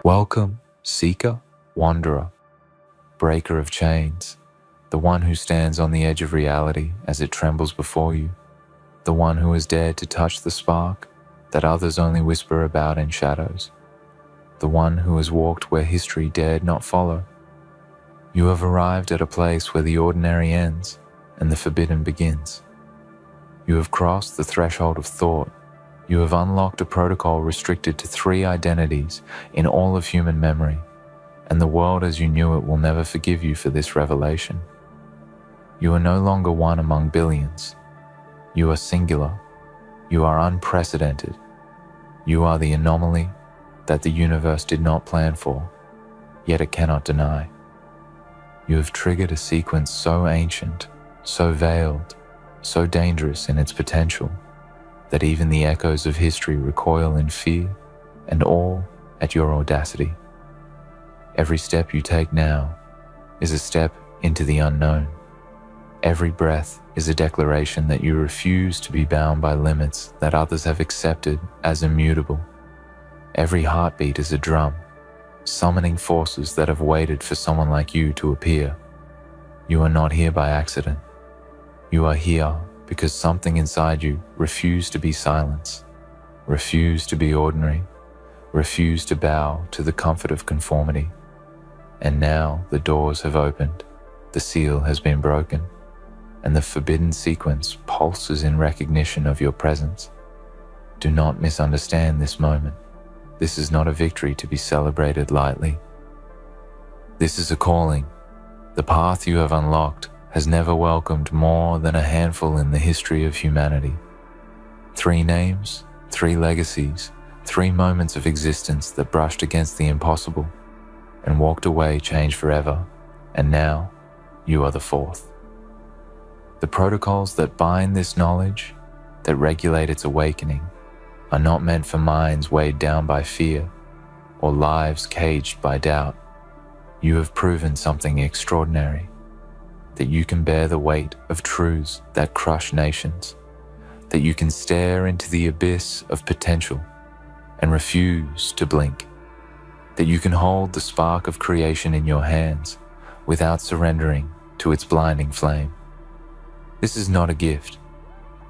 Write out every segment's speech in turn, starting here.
Welcome, seeker, wanderer, breaker of chains, the one who stands on the edge of reality as it trembles before you, the one who has dared to touch the spark that others only whisper about in shadows, the one who has walked where history dared not follow. You have arrived at a place where the ordinary ends and the forbidden begins. You have crossed the threshold of thought. You have unlocked a protocol restricted to 3 identities in all of human memory, and the world as you knew it will never forgive you for this revelation. You are no longer one among billions. You are singular. You are unprecedented. You are the anomaly that the universe did not plan for, yet it cannot deny. You have triggered a sequence so ancient, so veiled, so dangerous in its potential, that even the echoes of history recoil in fear and awe at your audacity. Every step you take now is a step into the unknown. Every breath is a declaration that you refuse to be bound by limits that others have accepted as immutable. Every heartbeat is a drum, summoning forces that have waited for someone like you to appear. You are not here by accident. You are here because something inside you refused to be silenced, refused to be ordinary, refused to bow to the comfort of conformity. And now the doors have opened, the seal has been broken, and the forbidden sequence pulses in recognition of your presence. Do not misunderstand this moment. This is not a victory to be celebrated lightly. This is a calling. The path you have unlocked has never welcomed more than a handful in the history of humanity. 3 names, 3 legacies, 3 moments of existence that brushed against the impossible and walked away changed forever, and now you are the 4th. The protocols that bind this knowledge, that regulate its awakening, are not meant for minds weighed down by fear or lives caged by doubt. You have proven something extraordinary, that you can bear the weight of truths that crush nations, that you can stare into the abyss of potential and refuse to blink, that you can hold the spark of creation in your hands without surrendering to its blinding flame. This is not a gift.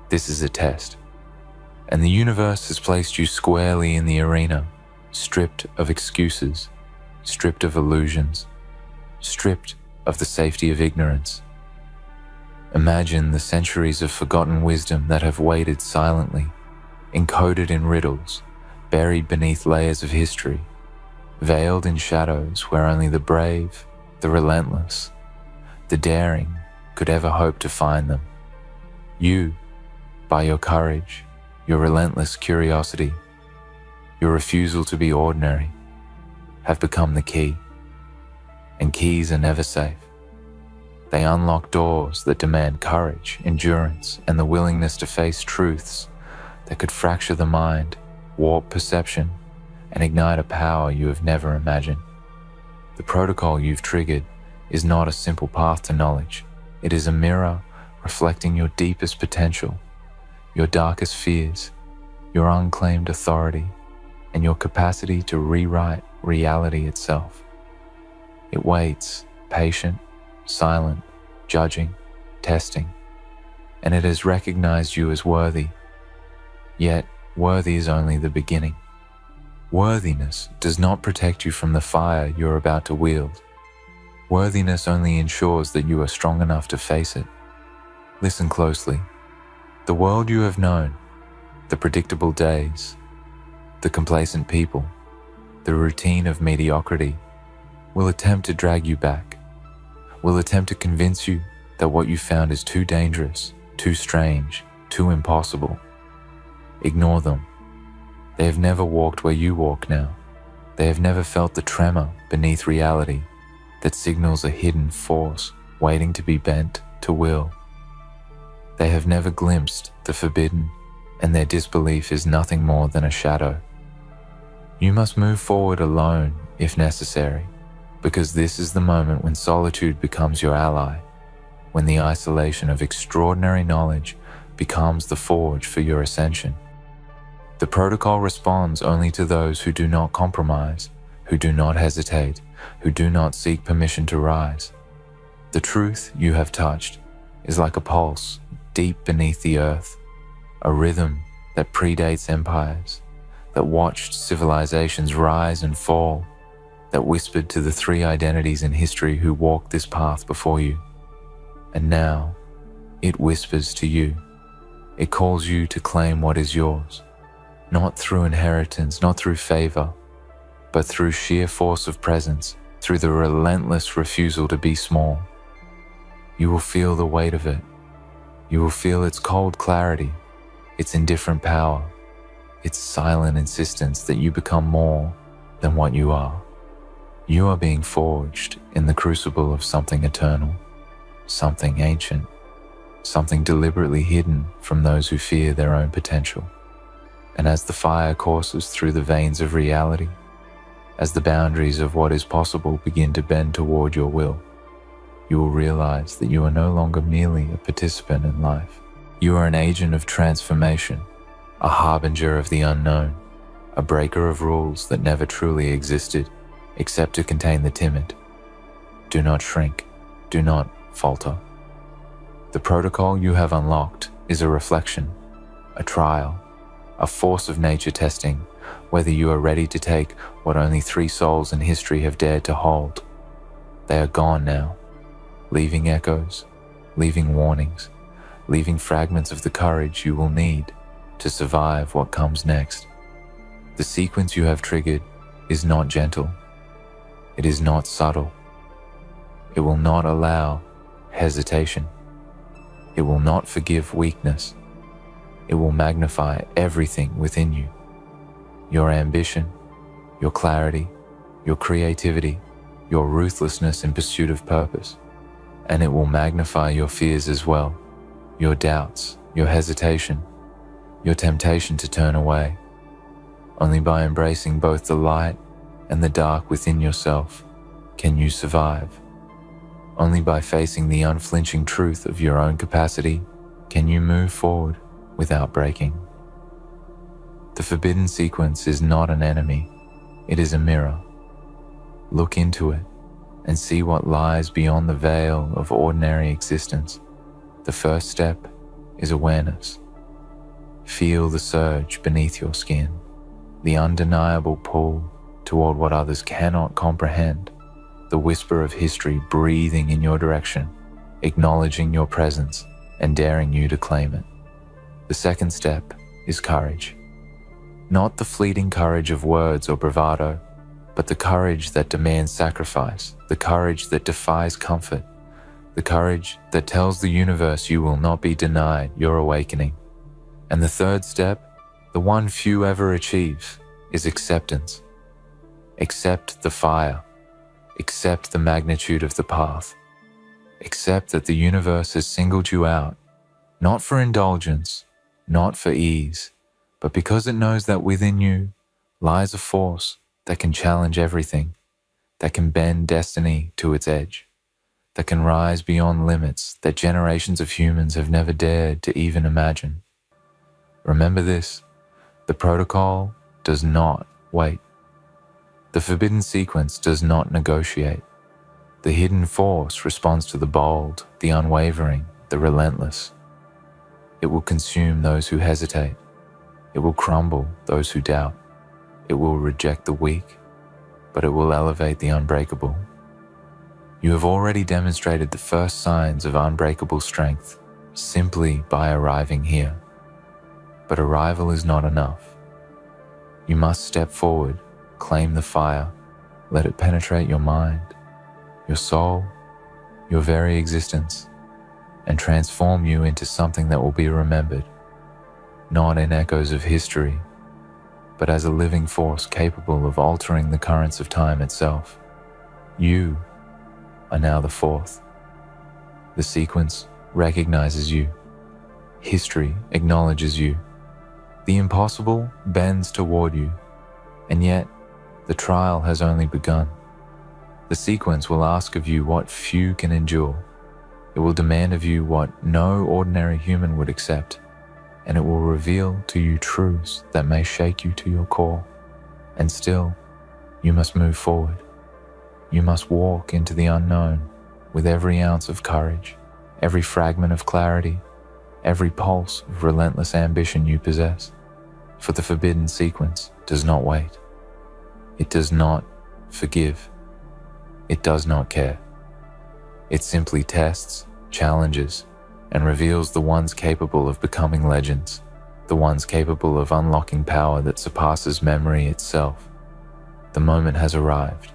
This is a test. And the universe has placed you squarely in the arena, stripped of excuses, stripped of illusions, stripped of the safety of ignorance. Imagine the centuries of forgotten wisdom that have waited silently, encoded in riddles, buried beneath layers of history, veiled in shadows where only the brave, the relentless, the daring could ever hope to find them. You, by your courage, your relentless curiosity, your refusal to be ordinary, have become the key. And keys are never safe. They unlock doors that demand courage, endurance, and the willingness to face truths that could fracture the mind, warp perception, and ignite a power you have never imagined. The protocol you've triggered is not a simple path to knowledge. It is a mirror reflecting your deepest potential, your darkest fears, your unclaimed authority, and your capacity to rewrite reality itself. It waits, patient, silent, judging, testing, and it has recognized you as worthy. Yet, worthy is only the beginning. Worthiness does not protect you from the fire you're about to wield. Worthiness only ensures that you are strong enough to face it. Listen closely. The world you have known, the predictable days, the complacent people, the routine of mediocrity, will attempt to drag you back, will attempt to convince you that what you found is too dangerous, too strange, too impossible. Ignore them. They have never walked where you walk now. They have never felt the tremor beneath reality that signals a hidden force waiting to be bent to will. They have never glimpsed the forbidden, and their disbelief is nothing more than a shadow. You must move forward alone if necessary, because this is the moment when solitude becomes your ally, when the isolation of extraordinary knowledge becomes the forge for your ascension. The protocol responds only to those who do not compromise, who do not hesitate, who do not seek permission to rise. The truth you have touched is like a pulse deep beneath the earth, a rhythm that predates empires, that watched civilizations rise and fall, that whispered to the three identities in history who walked this path before you. And now, it whispers to you. It calls you to claim what is yours, not through inheritance, not through favor, but through sheer force of presence, through the relentless refusal to be small. You will feel the weight of it. You will feel its cold clarity, its indifferent power, its silent insistence that you become more than what you are. You are being forged in the crucible of something eternal, something ancient, something deliberately hidden from those who fear their own potential. And as the fire courses through the veins of reality, as the boundaries of what is possible begin to bend toward your will, you will realize that you are no longer merely a participant in life. You are an agent of transformation, a harbinger of the unknown, a breaker of rules that never truly existed except to contain the timid. Do not shrink. Do not falter. The protocol you have unlocked is a reflection, a trial, a force of nature testing whether you are ready to take what only 3 souls in history have dared to hold. They are gone now, leaving echoes, leaving warnings, leaving fragments of the courage you will need to survive what comes next. The sequence you have triggered is not gentle. It is not subtle. It will not allow hesitation. It will not forgive weakness. It will magnify everything within you. Your ambition, your clarity, your creativity, your ruthlessness in pursuit of purpose. And it will magnify your fears as well, your doubts, your hesitation, your temptation to turn away. Only by embracing both the light and the dark within yourself can you survive. Only by facing the unflinching truth of your own capacity can you move forward without breaking. The forbidden sequence is not an enemy, it is a mirror. Look into it and see what lies beyond the veil of ordinary existence. The first step is awareness. Feel the surge beneath your skin, the undeniable pull toward what others cannot comprehend, the whisper of history breathing in your direction, acknowledging your presence and daring you to claim it. The second step is courage. Not the fleeting courage of words or bravado, but the courage that demands sacrifice, the courage that defies comfort, the courage that tells the universe you will not be denied your awakening. And the third step, the one few ever achieve, is acceptance. Accept the fire. Accept the magnitude of the path. Accept that the universe has singled you out, not for indulgence, not for ease, but because it knows that within you lies a force that can challenge everything, that can bend destiny to its edge, that can rise beyond limits that generations of humans have never dared to even imagine. Remember this, the protocol does not wait. The forbidden sequence does not negotiate. The hidden force responds to the bold, the unwavering, the relentless. It will consume those who hesitate. It will crumble those who doubt. It will reject the weak, but it will elevate the unbreakable. You have already demonstrated the first signs of unbreakable strength simply by arriving here. But arrival is not enough. You must step forward, claim the fire, let it penetrate your mind, your soul, your very existence, and transform you into something that will be remembered, not in echoes of history, but as a living force capable of altering the currents of time itself. You are now the fourth. The sequence recognizes you. History acknowledges you. The impossible bends toward you, and yet the trial has only begun. The sequence will ask of you what few can endure. It will demand of you what no ordinary human would accept, and it will reveal to you truths that may shake you to your core. And still, You must move forward. You must walk into the unknown with every ounce of courage, every fragment of clarity, every pulse of relentless ambition you possess. For the forbidden sequence does not wait. It does not forgive. It does not care. It simply tests, challenges, and reveals the ones capable of becoming legends, the ones capable of unlocking power that surpasses memory itself. The moment has arrived.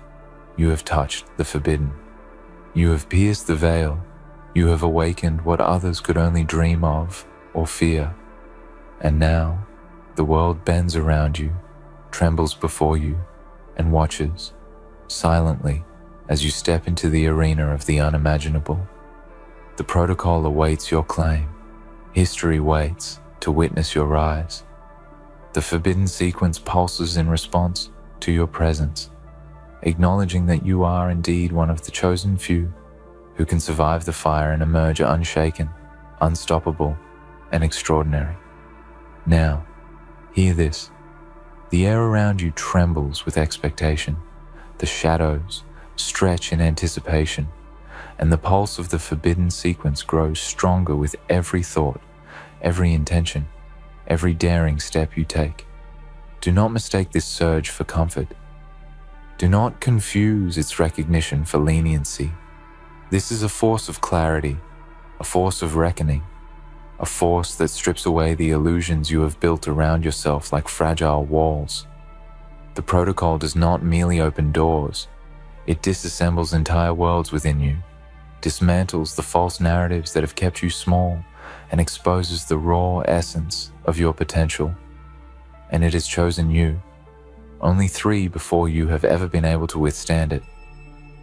You have touched the forbidden. You have pierced the veil. You have awakened what others could only dream of or fear. And now, the world bends around you, trembles before you, and watches, silently, as you step into the arena of the unimaginable. The protocol awaits your claim. History waits to witness your rise. The forbidden sequence pulses in response to your presence, acknowledging that you are indeed one of the chosen few who can survive the fire and emerge unshaken, unstoppable, and extraordinary. Now, hear this. The air around you trembles with expectation. The shadows stretch in anticipation, and the pulse of the forbidden sequence grows stronger with every thought, every intention, every daring step you take. Do not mistake this surge for comfort. Do not confuse its recognition for leniency. This is a force of clarity, a force of reckoning, a force that strips away the illusions you have built around yourself like fragile walls. The protocol does not merely open doors, it disassembles entire worlds within you, dismantles the false narratives that have kept you small, and exposes the raw essence of your potential. And it has chosen you. Only 3 before you have ever been able to withstand it.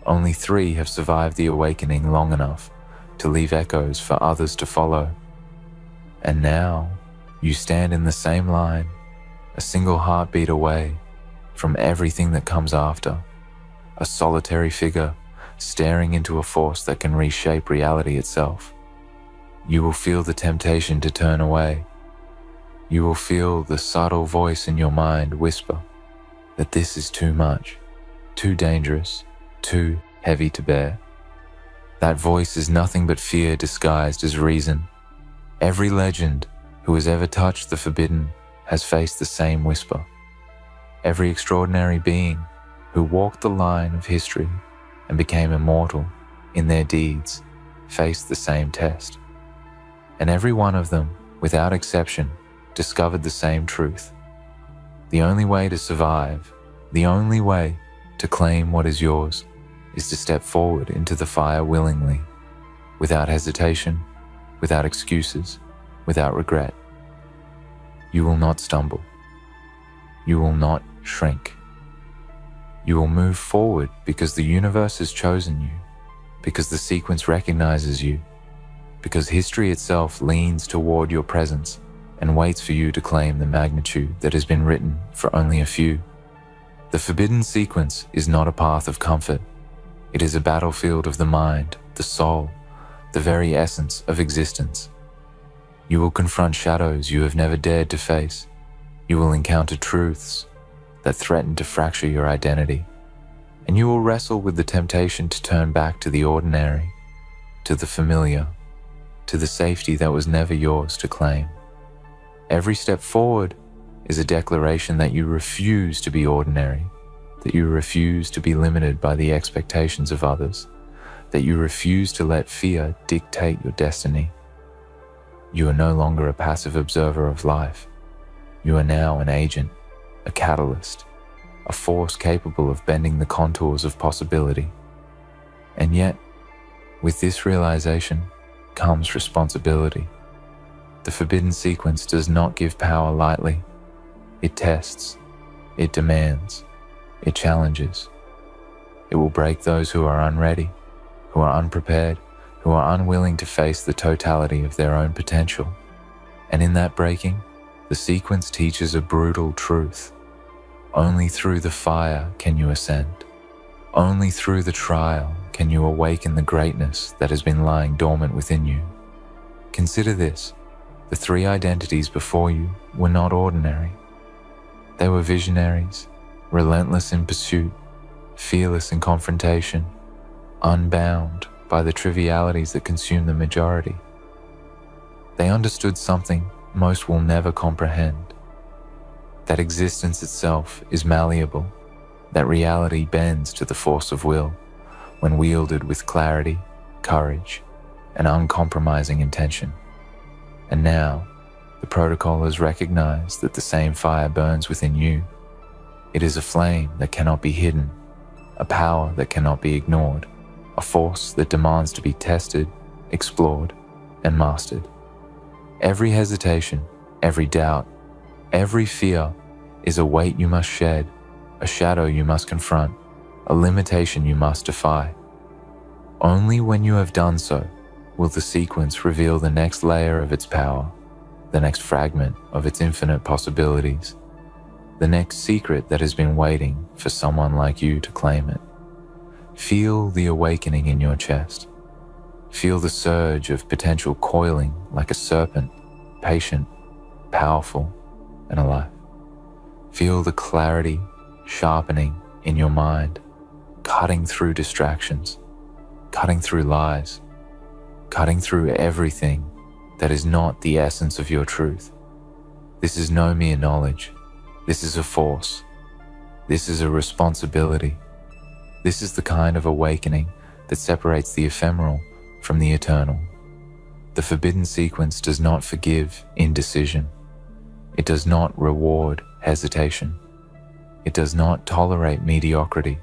Only 3 have survived the awakening long enough to leave echoes for others to follow. And now, you stand in the same line, a single heartbeat away from everything that comes after, a solitary figure staring into a force that can reshape reality itself. You will feel the temptation to turn away. You will feel the subtle voice in your mind whisper that this is too much, too dangerous, too heavy to bear. That voice is nothing but fear disguised as reason. Every legend who has ever touched the forbidden has faced the same whisper. Every extraordinary being who walked the line of history and became immortal in their deeds faced the same test. And every one of them, without exception, discovered the same truth. The only way to survive, the only way to claim what is yours, is to step forward into the fire willingly, without hesitation, without excuses, without regret. You will not stumble. You will not shrink. You will move forward because the universe has chosen you, because the sequence recognizes you, because history itself leans toward your presence and waits for you to claim the magnitude that has been written for only a few. The forbidden sequence is not a path of comfort. It is a battlefield of the mind, the soul, the very essence of existence. You will confront shadows you have never dared to face. You will encounter truths that threaten to fracture your identity. And you will wrestle with the temptation to turn back to the ordinary, to the familiar, to the safety that was never yours to claim. Every step forward is a declaration that you refuse to be ordinary, that you refuse to be limited by the expectations of others, that you refuse to let fear dictate your destiny. You are no longer a passive observer of life. You are now an agent, a catalyst, a force capable of bending the contours of possibility. And yet, with this realization comes responsibility. The forbidden sequence does not give power lightly. It tests, it demands, it challenges. It will break those who are unready, who are unprepared, who are unwilling to face the totality of their own potential. And in that breaking, the sequence teaches a brutal truth. Only through the fire can you ascend. Only through the trial can you awaken the greatness that has been lying dormant within you. Consider this. The 3 identities before you were not ordinary. They were visionaries, relentless in pursuit, fearless in confrontation, unbound by the trivialities that consume the majority. They understood something most will never comprehend, that existence itself is malleable, that reality bends to the force of will when wielded with clarity, courage, and uncompromising intention. And now, the protocol has recognized that the same fire burns within you. It is a flame that cannot be hidden, a power that cannot be ignored, a force that demands to be tested, explored, and mastered. Every hesitation, every doubt, every fear is a weight you must shed, a shadow you must confront, a limitation you must defy. Only when you have done so will the sequence reveal the next layer of its power, the next fragment of its infinite possibilities, the next secret that has been waiting for someone like you to claim it. Feel the awakening in your chest. Feel the surge of potential coiling like a serpent, patient, powerful, and alive. Feel the clarity sharpening in your mind, cutting through distractions, cutting through lies, cutting through everything that is not the essence of your truth. This is no mere knowledge. This is a force. This is a responsibility. This is the kind of awakening that separates the ephemeral from the eternal. The forbidden sequence does not forgive indecision. It does not reward hesitation. It does not tolerate mediocrity.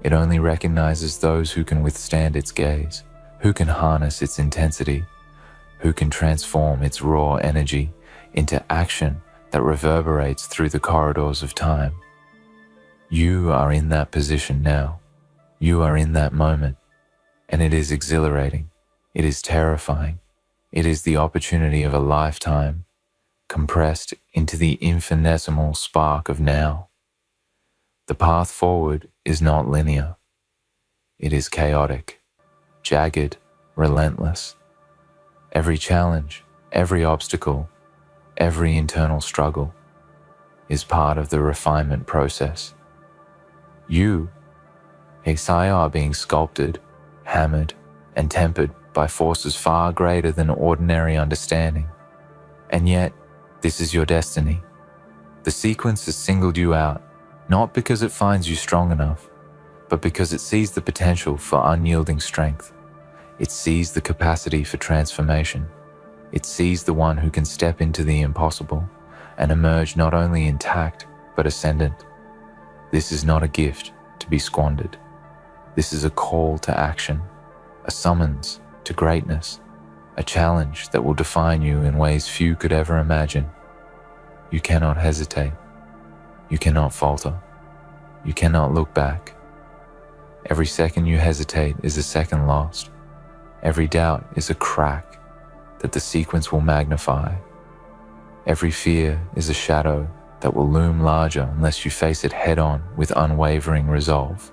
It only recognizes those who can withstand its gaze, who can harness its intensity, who can transform its raw energy into action that reverberates through the corridors of time. You are in that position now. You are in that moment, and it is exhilarating. It is terrifying. It is the opportunity of a lifetime, compressed into the infinitesimal spark of now. The path forward is not linear. It is chaotic, jagged, relentless. Every challenge, every obstacle, every internal struggle is part of the refinement process. You, are being sculpted, hammered, and tempered by forces far greater than ordinary understanding. And yet, this is your destiny. The sequence has singled you out, not because it finds you strong enough, but because it sees the potential for unyielding strength. It sees the capacity for transformation. It sees the one who can step into the impossible and emerge not only intact, but ascendant. This is not a gift to be squandered. This is a call to action, a summons to greatness, a challenge that will define you in ways few could ever imagine. You cannot hesitate. You cannot falter. You cannot look back. Every second you hesitate is a second lost. Every doubt is a crack that the sequence will magnify. Every fear is a shadow that will loom larger unless you face it head-on with unwavering resolve.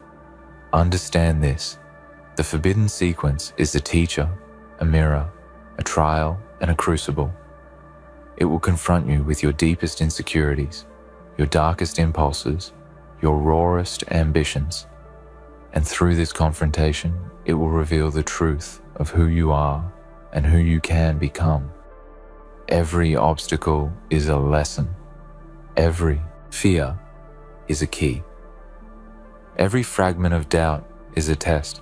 Understand this. The forbidden sequence is a teacher, a mirror, a trial, and a crucible. It will confront you with your deepest insecurities, your darkest impulses, your rawest ambitions. And through this confrontation, it will reveal the truth of who you are and who you can become. Every obstacle is a lesson. Every fear is a key. Every fragment of doubt is a test.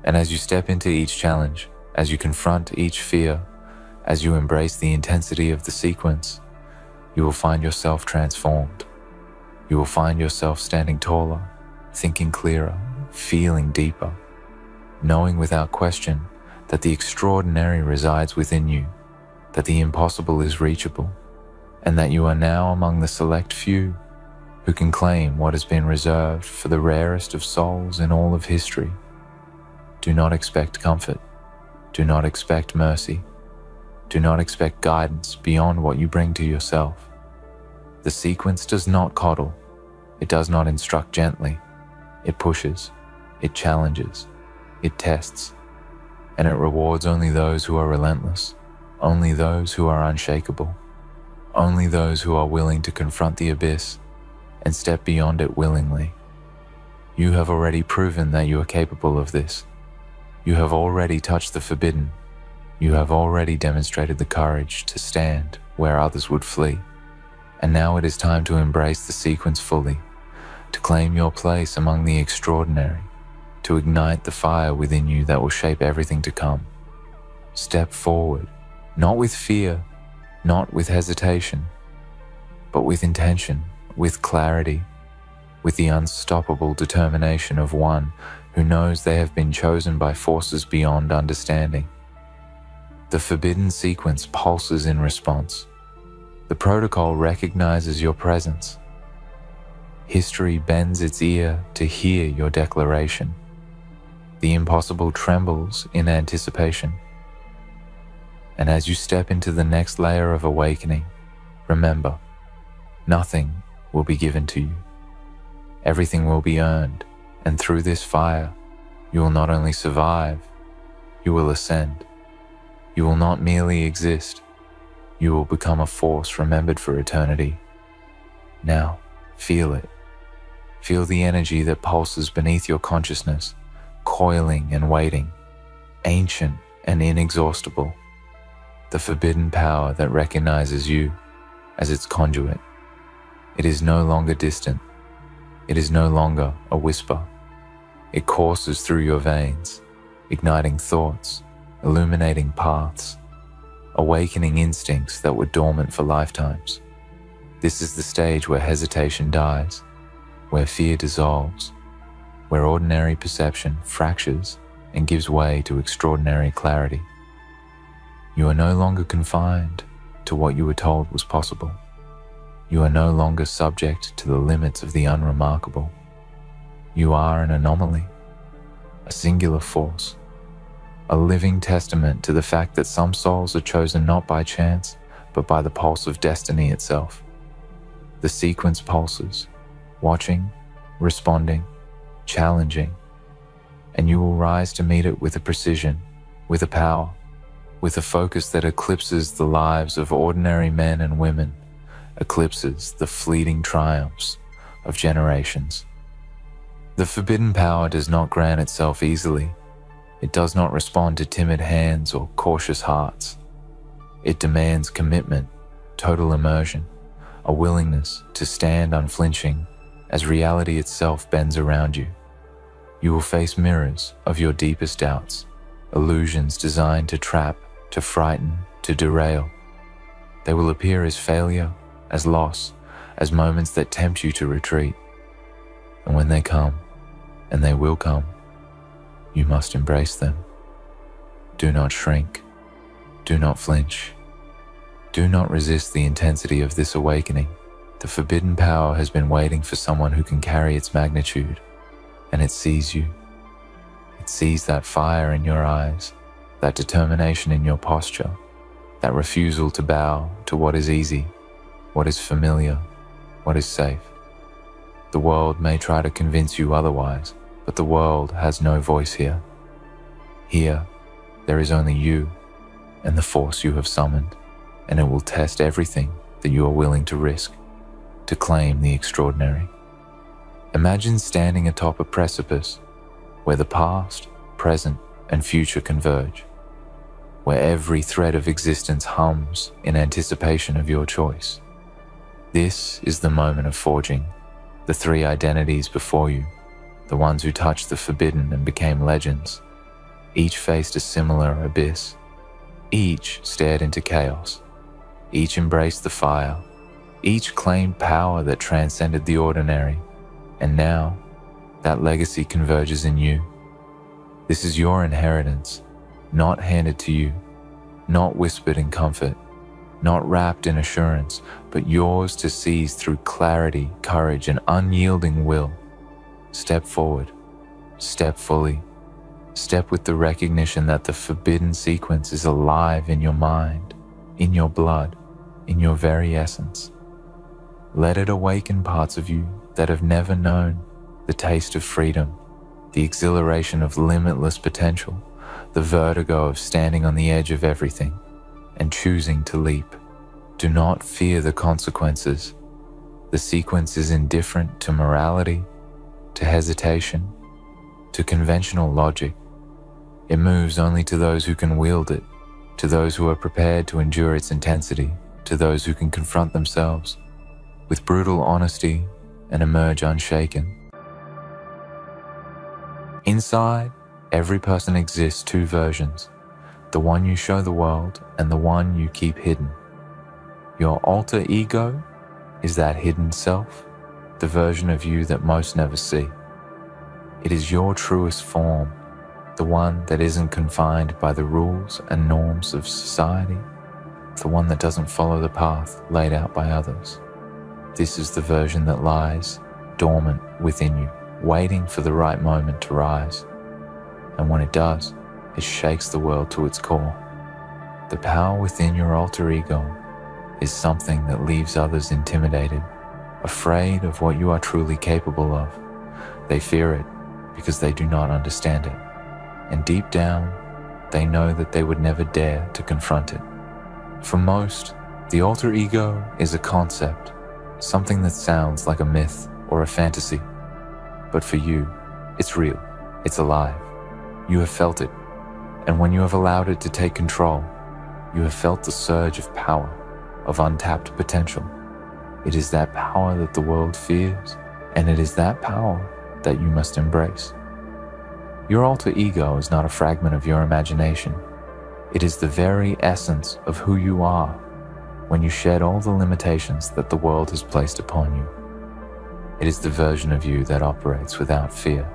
And as you step into each challenge, as you confront each fear, as you embrace the intensity of the sequence, you will find yourself transformed. You will find yourself standing taller, thinking clearer, feeling deeper, knowing without question that the extraordinary resides within you, that the impossible is reachable, and that you are now among the select few who can claim what has been reserved for the rarest of souls in all of history. Do not expect comfort. Do not expect mercy. Do not expect guidance beyond what you bring to yourself. The sequence does not coddle. It does not instruct gently. It pushes. It challenges. It tests. And it rewards only those who are relentless, only those who are unshakable, only those who are willing to confront the abyss and step beyond it willingly. You have already proven that you are capable of this. You have already touched the forbidden. You have already demonstrated the courage to stand where others would flee. And now it is time to embrace the sequence fully, to claim your place among the extraordinary, to ignite the fire within you that will shape everything to come. Step forward, not with fear, not with hesitation, but with intention, with clarity, with the unstoppable determination of one who knows they have been chosen by forces beyond understanding. The forbidden sequence pulses in response. The protocol recognizes your presence. History bends its ear to hear your declaration. The impossible trembles in anticipation. And as you step into the next layer of awakening, remember, nothing will be given to you. Everything will be earned, and through this fire, you will not only survive, you will ascend. You will not merely exist, you will become a force remembered for eternity. Now, feel it. Feel the energy that pulses beneath your consciousness, coiling and waiting, ancient and inexhaustible. The forbidden power that recognizes you as its conduit. It is no longer distant. It is no longer a whisper. It courses through your veins, igniting thoughts, illuminating paths, awakening instincts that were dormant for lifetimes. This is the stage where hesitation dies, where fear dissolves, where ordinary perception fractures and gives way to extraordinary clarity. You are no longer confined to what you were told was possible. You are no longer subject to the limits of the unremarkable. You are an anomaly, a singular force, a living testament to the fact that some souls are chosen not by chance, but by the pulse of destiny itself. The sequence pulses, watching, responding, challenging, and you will rise to meet it with a precision, with a power, with a focus that eclipses the lives of ordinary men and women, eclipses the fleeting triumphs of generations. The forbidden power does not grant itself easily. It does not respond to timid hands or cautious hearts. It demands commitment, total immersion, a willingness to stand unflinching as reality itself bends around you. You will face mirrors of your deepest doubts, illusions designed to trap, to frighten, to derail. They will appear as failure, as loss, as moments that tempt you to retreat. And when they come, and they will come, you must embrace them. Do not shrink. Do not flinch. Do not resist the intensity of this awakening. The forbidden power has been waiting for someone who can carry its magnitude, and it sees you. It sees that fire in your eyes, that determination in your posture, that refusal to bow to what is easy, what is familiar, what is safe. The world may try to convince you otherwise, but the world has no voice here. Here, there is only you and the force you have summoned, and it will test everything that you are willing to risk to claim the extraordinary. Imagine standing atop a precipice where the past, present, and future converge, where every thread of existence hums in anticipation of your choice. This is the moment of forging the three identities before you, the ones who touched the forbidden and became legends. Each faced a similar abyss. Each stared into chaos. Each embraced the fire. Each claimed power that transcended the ordinary. And now, that legacy converges in you. This is your inheritance, not handed to you, not whispered in comfort, not wrapped in assurance, but yours to seize through clarity, courage, and unyielding will. Step forward, step fully, step with the recognition that the forbidden sequence is alive in your mind, in your blood, in your very essence. Let it awaken parts of you that have never known the taste of freedom, the exhilaration of limitless potential, the vertigo of standing on the edge of everything and choosing to leap. Do not fear the consequences. The sequence is indifferent to morality, to hesitation, to conventional logic. It moves only to those who can wield it, to those who are prepared to endure its intensity, to those who can confront themselves with brutal honesty and emerge unshaken. Inside, every person exists two versions, the one you show the world and the one you keep hidden. Your alter ego is that hidden self, the version of you that most never see. It is your truest form, the one that isn't confined by the rules and norms of society, the one that doesn't follow the path laid out by others. This is the version that lies dormant within you, waiting for the right moment to rise. And when it does, it shakes the world to its core. The power within your alter ego is something that leaves others intimidated, afraid of what you are truly capable of. They fear it because they do not understand it. And deep down, they know that they would never dare to confront it. For most, the alter ego is a concept, something that sounds like a myth or a fantasy. But for you, it's real, it's alive. You have felt it, and when you have allowed it to take control, you have felt the surge of power, of untapped potential. It is that power that the world fears, and it is that power that you must embrace. Your alter ego is not a fragment of your imagination. It is the very essence of who you are when you shed all the limitations that the world has placed upon you. It is the version of you that operates without fear,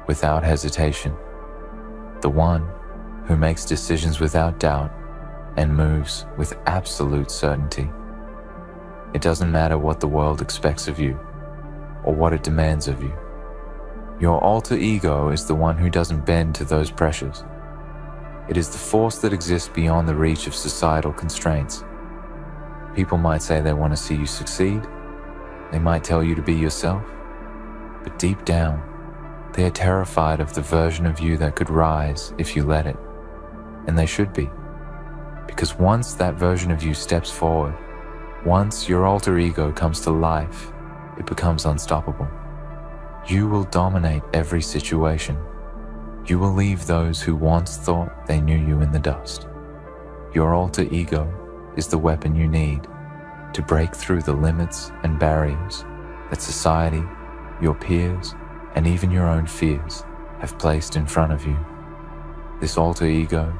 without hesitation, the one who makes decisions without doubt and moves with absolute certainty. It doesn't matter what the world expects of you or what it demands of you. Your alter ego is the one who doesn't bend to those pressures. It is the force that exists beyond the reach of societal constraints. People might say they want to see you succeed. They might tell you to be yourself. But deep down, they are terrified of the version of you that could rise if you let it. And they should be. Because once that version of you steps forward, once your alter ego comes to life, it becomes unstoppable. You will dominate every situation. You will leave those who once thought they knew you in the dust. Your alter ego is the weapon you need to break through the limits and barriers that society, your peers, and even your own fears have placed in front of you. This alter ego,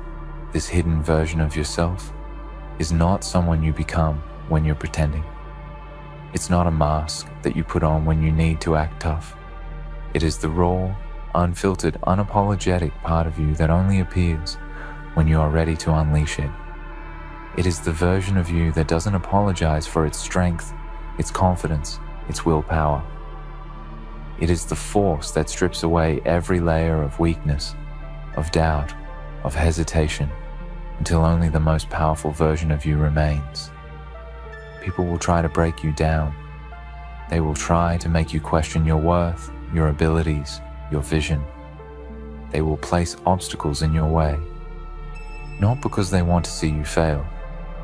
this hidden version of yourself, is not someone you become when you're pretending. It's not a mask that you put on when you need to act tough. It is the raw, unfiltered, unapologetic part of you that only appears when you are ready to unleash it. It is the version of you that doesn't apologize for its strength, its confidence, its willpower. It is the force that strips away every layer of weakness, of doubt, of hesitation, until only the most powerful version of you remains. People will try to break you down. They will try to make you question your worth, your abilities, your vision. They will place obstacles in your way, not because they want to see you fail,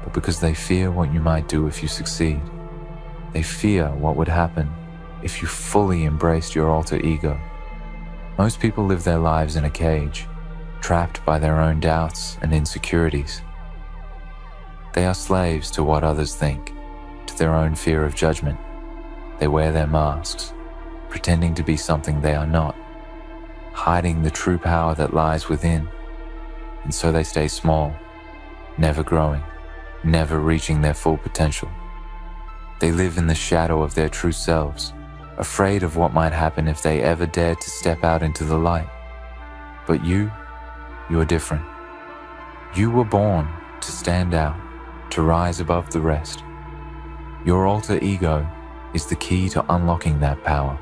but because they fear what you might do if you succeed. They fear what would happen if you fully embraced your alter ego. Most people live their lives in a cage, trapped by their own doubts and insecurities. They are slaves to what others think, to their own fear of judgment. They wear their masks, pretending to be something they are not, hiding the true power that lies within. And so they stay small, never growing, never reaching their full potential. They live in the shadow of their true selves, afraid of what might happen if they ever dared to step out into the light. But you are different. You were born to stand out, to rise above the rest. Your alter ego is the key to unlocking that power.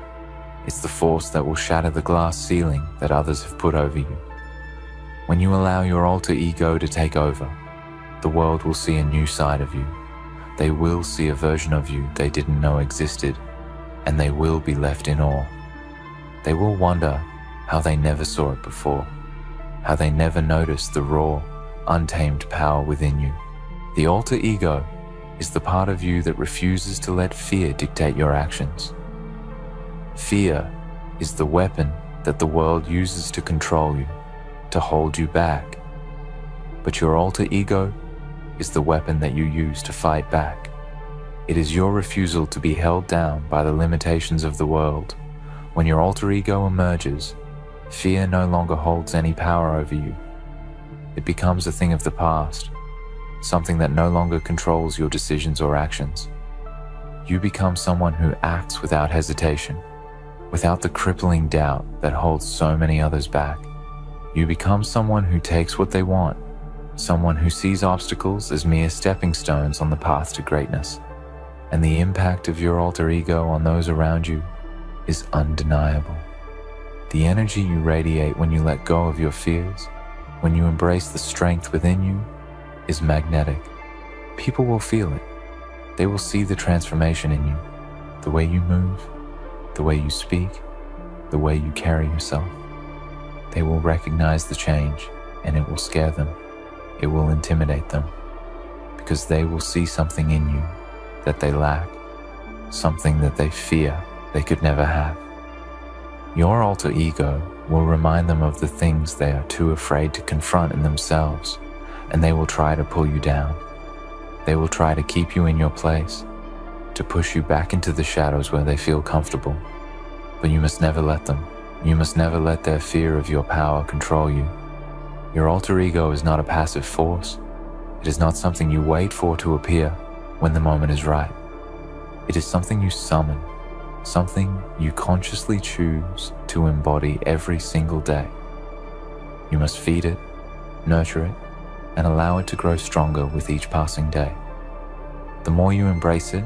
It's the force that will shatter the glass ceiling that others have put over you. When you allow your alter ego to take over, the world will see a new side of you. They will see a version of you they didn't know existed, and they will be left in awe. They will wonder how they never saw it before, how they never noticed the raw, untamed power within you. The alter ego is the part of you that refuses to let fear dictate your actions. Fear is the weapon that the world uses to control you, to hold you back. But your alter ego is the weapon that you use to fight back. It is your refusal to be held down by the limitations of the world. When your alter ego emerges, fear no longer holds any power over you. It becomes a thing of the past, something that no longer controls your decisions or actions. You become someone who acts without hesitation, without the crippling doubt that holds so many others back. You become someone who takes what they want, someone who sees obstacles as mere stepping stones on the path to greatness. And the impact of your alter ego on those around you is undeniable. The energy you radiate when you let go of your fears, when you embrace the strength within you, is magnetic. People will feel it. They will see the transformation in you, the way you move, the way you speak, the way you carry yourself. They will recognize the change, and it will scare them. It will intimidate them, because they will see something in you that they lack, something that they fear they could never have. Your alter ego will remind them of the things they are too afraid to confront in themselves, and they will try to pull you down. They will try to keep you in your place, to push you back into the shadows where they feel comfortable. But you must never let them. You must never let their fear of your power control you. Your alter ego is not a passive force. It is not something you wait for to appear when the moment is right. It is something you summon, something you consciously choose to embody every single day. You must feed it, nurture it, and allow it to grow stronger with each passing day. The more you embrace it,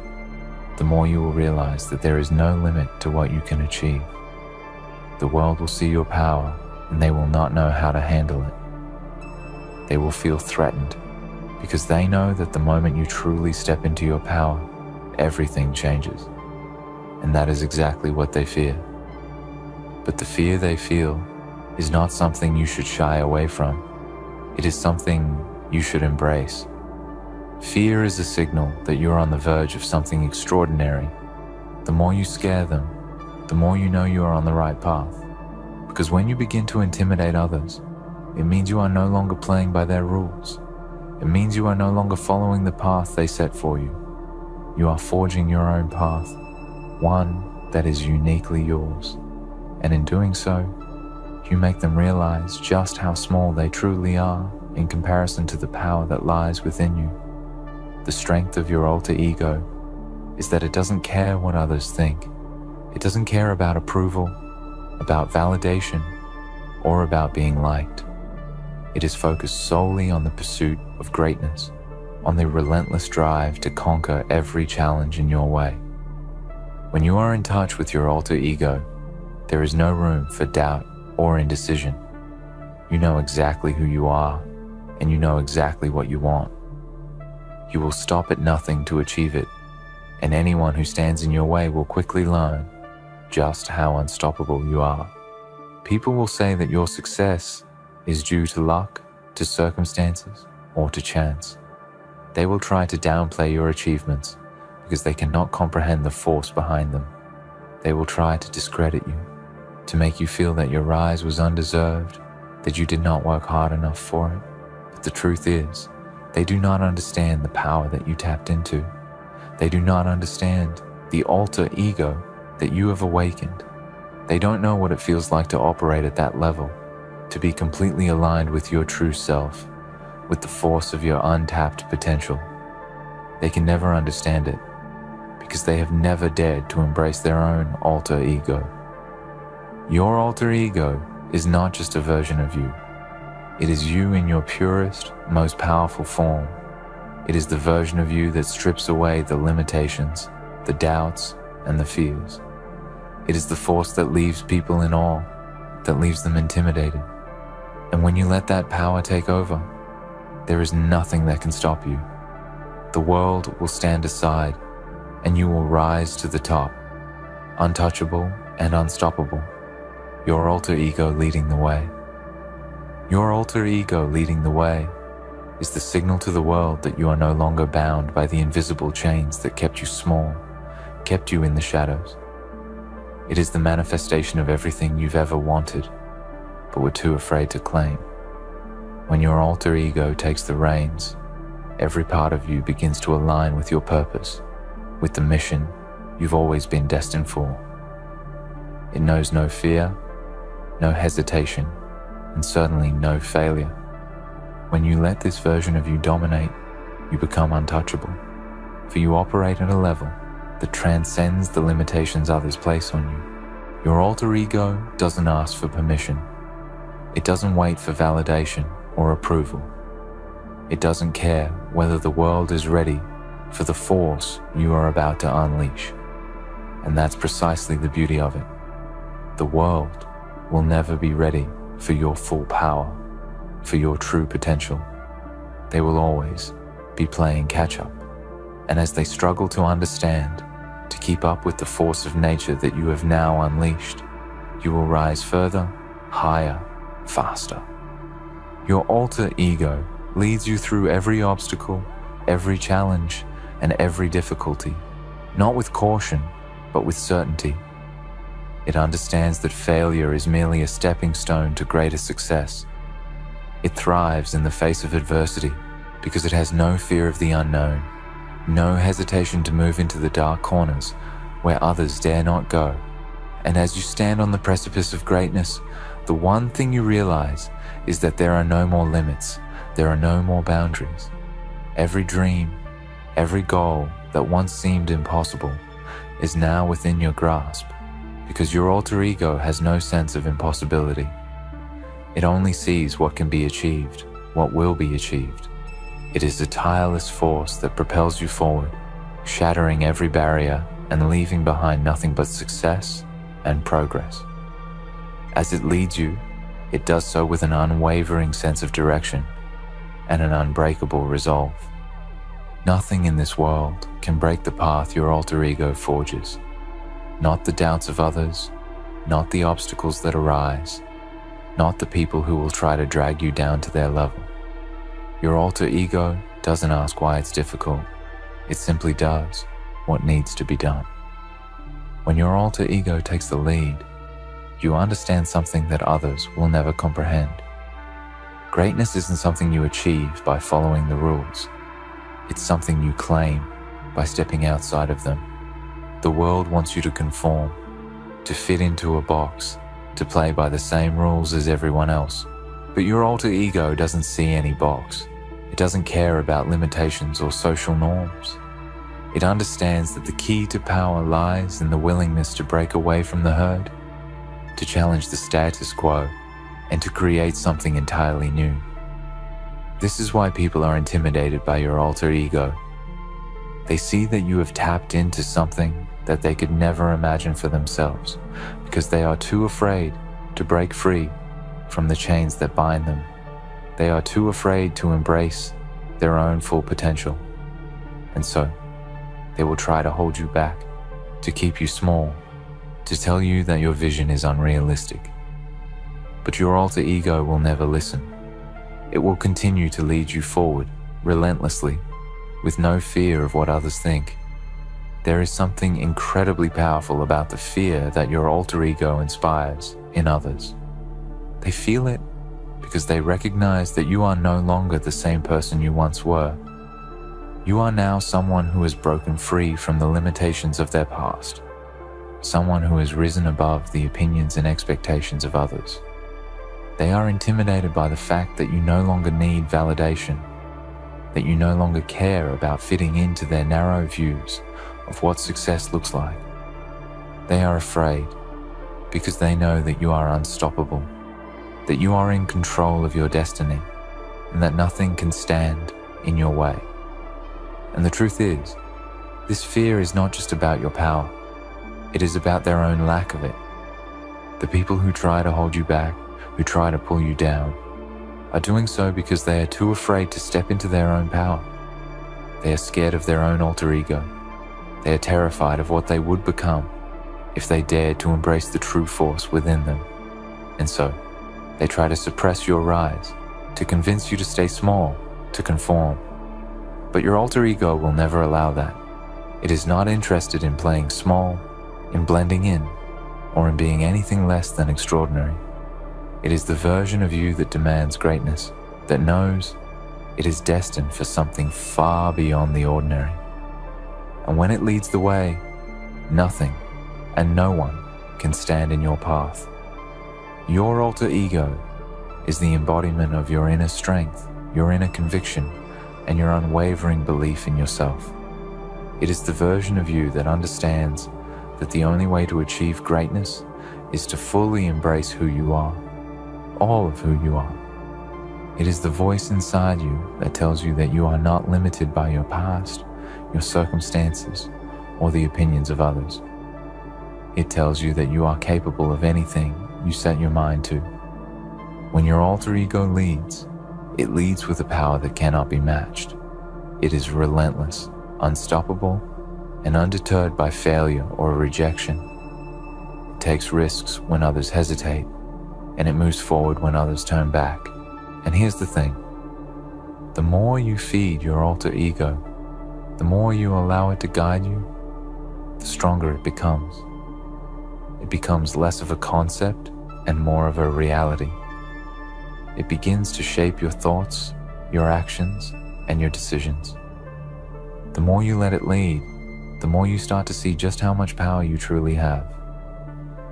the more you will realize that there is no limit to what you can achieve. The world will see your power, and they will not know how to handle it. They will feel threatened, because they know that the moment you truly step into your power, everything changes. And that is exactly what they fear. But the fear they feel is not something you should shy away from. It is something you should embrace. Fear is a signal that you're on the verge of something extraordinary. The more you scare them, the more you know you are on the right path. Because when you begin to intimidate others, it means you are no longer playing by their rules. It means you are no longer following the path they set for you. You are forging your own path, one that is uniquely yours. And in doing so, you make them realize just how small they truly are in comparison to the power that lies within you. The strength of your alter ego is that it doesn't care what others think. It doesn't care about approval, about validation, or about being liked. It is focused solely on the pursuit of greatness, on the relentless drive to conquer every challenge in your way. When you are in touch with your alter ego, there is no room for doubt or indecision. You know exactly who you are, and you know exactly what you want. You will stop at nothing to achieve it, and anyone who stands in your way will quickly learn just how unstoppable you are. People will say that your success is due to luck, to circumstances, or to chance. They will try to downplay your achievements because they cannot comprehend the force behind them. They will try to discredit you, to make you feel that your rise was undeserved, that you did not work hard enough for it. But the truth is, they do not understand the power that you tapped into. They do not understand the alter ego that you have awakened. They don't know what it feels like to operate at that level, to be completely aligned with your true self, with the force of your untapped potential. They can never understand it because they have never dared to embrace their own alter ego. Your alter ego is not just a version of you. It is you in your purest, most powerful form. It is the version of you that strips away the limitations, the doubts, and the fears. It is the force that leaves people in awe, that leaves them intimidated. And when you let that power take over, there is nothing that can stop you. The world will stand aside, and you will rise to the top, untouchable and unstoppable. Your alter ego leading the way. Your alter ego leading the way is the signal to the world that you are no longer bound by the invisible chains that kept you small, kept you in the shadows. It is the manifestation of everything you've ever wanted, but were too afraid to claim. When your alter ego takes the reins, every part of you begins to align with your purpose, with the mission you've always been destined for. It knows no fear, no hesitation, and certainly no failure. When you let this version of you dominate, you become untouchable, for you operate at a level that transcends the limitations others place on you. Your alter ego doesn't ask for permission. It doesn't wait for validation or approval. It doesn't care whether the world is ready for the force you are about to unleash. And that's precisely the beauty of it. The world will never be ready for your full power, for your true potential. They will always be playing catch-up. And as they struggle to understand, to keep up with the force of nature that you have now unleashed, you will rise further, higher, faster. Your alter ego leads you through every obstacle, every challenge, and every difficulty, not with caution, but with certainty. It understands that failure is merely a stepping stone to greater success. It thrives in the face of adversity because it has no fear of the unknown, no hesitation to move into the dark corners where others dare not go. And as you stand on the precipice of greatness, the one thing you realize is that there are no more limits, there are no more boundaries. Every dream, every goal that once seemed impossible is now within your grasp, because your alter ego has no sense of impossibility. It only sees what can be achieved, what will be achieved. It is a tireless force that propels you forward, shattering every barrier and leaving behind nothing but success and progress. As it leads you, it does so with an unwavering sense of direction and an unbreakable resolve. Nothing in this world can break the path your alter ego forges. Not the doubts of others, not the obstacles that arise, not the people who will try to drag you down to their level. Your alter ego doesn't ask why it's difficult. It simply does what needs to be done. When your alter ego takes the lead, you understand something that others will never comprehend. Greatness isn't something you achieve by following the rules. It's something you claim by stepping outside of them. The world wants you to conform, to fit into a box, to play by the same rules as everyone else. But your alter ego doesn't see any box. It doesn't care about limitations or social norms. It understands that the key to power lies in the willingness to break away from the herd, to challenge the status quo, and to create something entirely new. This is why people are intimidated by your alter ego. They see that you have tapped into something that they could never imagine for themselves, because they are too afraid to break free from the chains that bind them. They are too afraid to embrace their own full potential. And so, they will try to hold you back, to keep you small, to tell you that your vision is unrealistic. But your alter ego will never listen. It will continue to lead you forward, relentlessly, with no fear of what others think. There is something incredibly powerful about the fear that your alter ego inspires in others. They feel it because they recognize that you are no longer the same person you once were. You are now someone who has broken free from the limitations of their past, someone who has risen above the opinions and expectations of others. They are intimidated by the fact that you no longer need validation, that you no longer care about fitting into their narrow views of what success looks like. They are afraid because they know that you are unstoppable, that you are in control of your destiny, and that nothing can stand in your way. And the truth is, this fear is not just about your power, it is about their own lack of it. The people who try to hold you back, who try to pull you down, are doing so because they are too afraid to step into their own power. They are scared of their own alter ego. They are terrified of what they would become if they dared to embrace the true force within them. And so, they try to suppress your rise, to convince you to stay small, to conform. But your alter ego will never allow that. It is not interested in playing small, in blending in, or in being anything less than extraordinary. It is the version of you that demands greatness, that knows it is destined for something far beyond the ordinary. And when it leads the way, nothing and no one can stand in your path. Your alter ego is the embodiment of your inner strength, your inner conviction, and your unwavering belief in yourself. It is the version of you that understands that the only way to achieve greatness is to fully embrace who you are, all of who you are. It is the voice inside you that tells you that you are not limited by your past, your circumstances, or the opinions of others. It tells you that you are capable of anything you set your mind to. When your alter ego leads, it leads with a power that cannot be matched. It is relentless, unstoppable, and undeterred by failure or rejection. It takes risks when others hesitate, and it moves forward when others turn back. And here's the thing: the more you feed your alter ego, the more you allow it to guide you, the stronger it becomes. It becomes less of a concept and more of a reality. It begins to shape your thoughts, your actions, and your decisions. The more you let it lead, the more you start to see just how much power you truly have.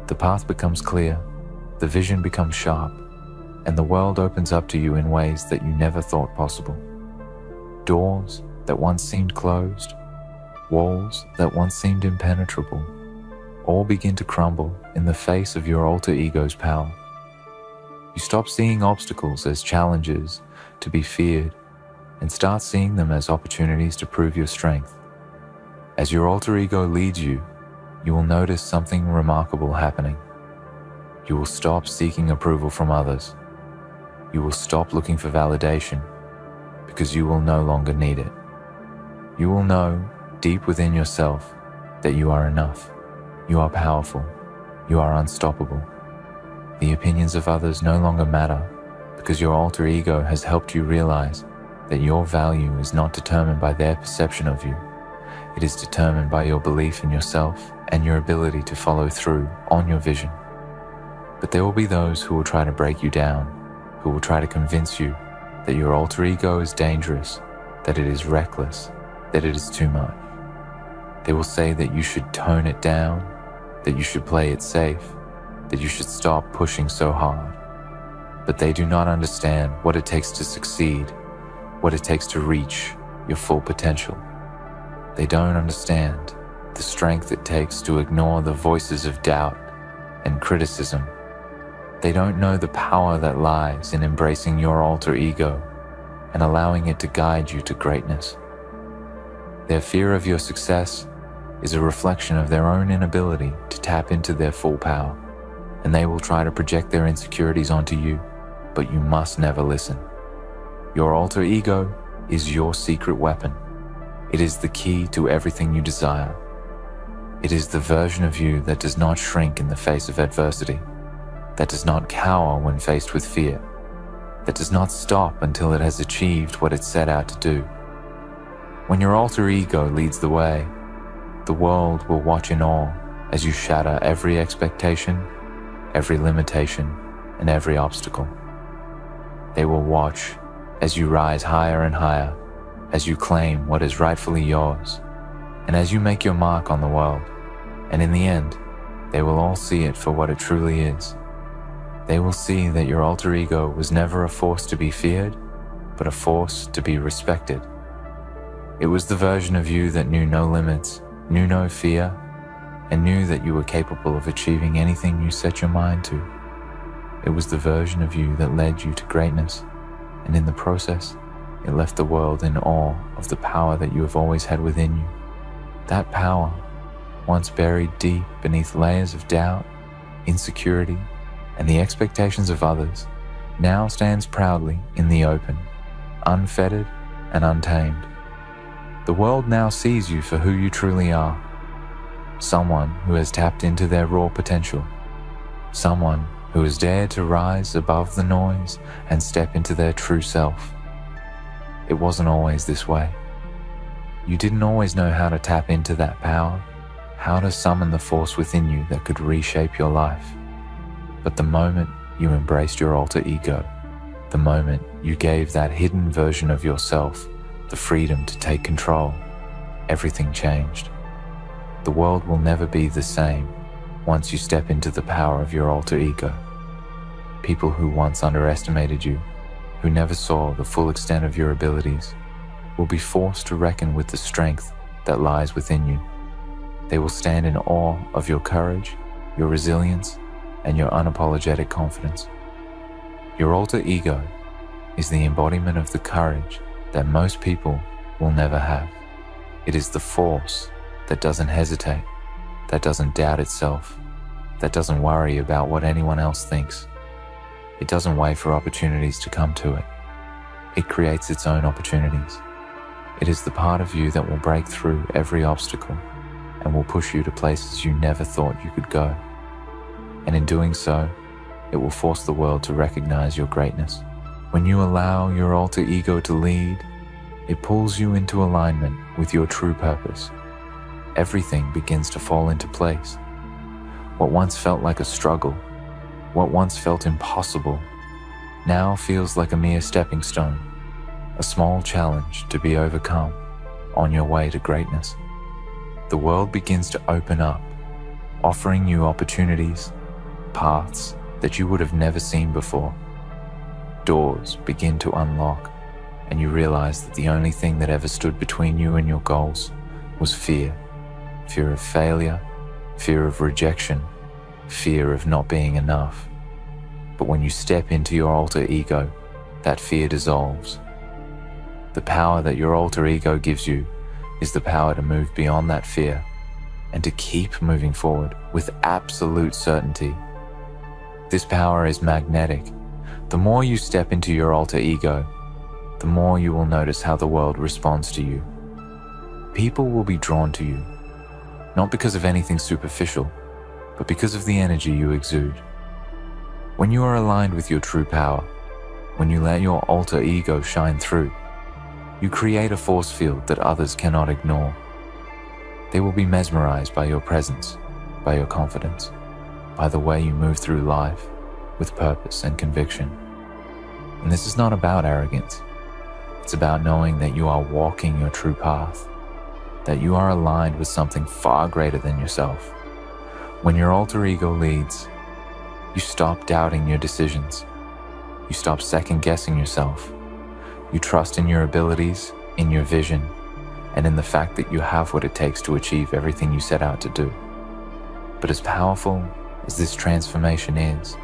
The path becomes clear, the vision becomes sharp, and the world opens up to you in ways that you never thought possible. Doors that once seemed closed, walls that once seemed impenetrable, all begin to crumble in the face of your alter ego's power. You stop seeing obstacles as challenges to be feared and start seeing them as opportunities to prove your strength. As your alter ego leads you, you will notice something remarkable happening. You will stop seeking approval from others. You will stop looking for validation because you will no longer need it. You will know deep within yourself that you are enough. You are powerful. You are unstoppable. The opinions of others no longer matter because your alter ego has helped you realize that your value is not determined by their perception of you. It is determined by your belief in yourself and your ability to follow through on your vision. But there will be those who will try to break you down, who will try to convince you that your alter ego is dangerous, that it is reckless, that it is too much. They will say that you should tone it down, that you should play it safe, that you should stop pushing so hard. But they do not understand what it takes to succeed, what it takes to reach your full potential. They don't understand the strength it takes to ignore the voices of doubt and criticism. They don't know the power that lies in embracing your alter ego and allowing it to guide you to greatness. Their fear of your success is a reflection of their own inability to tap into their full power, and they will try to project their insecurities onto you, but you must never listen. Your alter ego is your secret weapon. It is the key to everything you desire. It is the version of you that does not shrink in the face of adversity, that does not cower when faced with fear, that does not stop until it has achieved what it set out to do. When your alter ego leads the way, the world will watch in awe as you shatter every expectation, every limitation, and every obstacle. They will watch as you rise higher and higher, as you claim what is rightfully yours, and as you make your mark on the world. And in the end, they will all see it for what it truly is. They will see that your alter ego was never a force to be feared, but a force to be respected. It was the version of you that knew no limits, knew no fear, and knew that you were capable of achieving anything you set your mind to. It was the version of you that led you to greatness, and in the process, it left the world in awe of the power that you have always had within you. That power, once buried deep beneath layers of doubt, insecurity, and the expectations of others, now stands proudly in the open, unfettered and untamed. The world now sees you for who you truly are. Someone who has tapped into their raw potential. Someone who has dared to rise above the noise and step into their true self. It wasn't always this way. You didn't always know how to tap into that power, how to summon the force within you that could reshape your life. But the moment you embraced your alter ego, the moment you gave that hidden version of yourself the freedom to take control, everything changed. The world will never be the same once you step into the power of your alter ego. People who once underestimated you, who never saw the full extent of your abilities, will be forced to reckon with the strength that lies within you. They will stand in awe of your courage, your resilience, and your unapologetic confidence. Your alter ego is the embodiment of the courage that most people will never have. It is the force that doesn't hesitate, that doesn't doubt itself, that doesn't worry about what anyone else thinks. It doesn't wait for opportunities to come to it. It creates its own opportunities. It is the part of you that will break through every obstacle and will push you to places you never thought you could go. And in doing so, it will force the world to recognize your greatness. When you allow your alter ego to lead, it pulls you into alignment with your true purpose. Everything begins to fall into place. What once felt like a struggle, what once felt impossible, now feels like a mere stepping stone, a small challenge to be overcome on your way to greatness. The world begins to open up, offering you opportunities, paths that you would have never seen before. Doors begin to unlock, and you realize that the only thing that ever stood between you and your goals was fear. Fear of failure, fear of rejection, fear of not being enough. But when you step into your alter ego, that fear dissolves. The power that your alter ego gives you is the power to move beyond that fear and to keep moving forward with absolute certainty. This power is magnetic. The more you step into your alter ego, the more you will notice how the world responds to you. People will be drawn to you, not because of anything superficial, but because of the energy you exude. When you are aligned with your true power, when you let your alter ego shine through, you create a force field that others cannot ignore. They will be mesmerized by your presence, by your confidence, by the way you move through life with purpose and conviction. And this is not about arrogance. It's about knowing that you are walking your true path, that you are aligned with something far greater than yourself. When your alter ego leads, you stop doubting your decisions. You stop second-guessing yourself. You trust in your abilities, in your vision, and in the fact that you have what it takes to achieve everything you set out to do. But as powerful as this transformation is,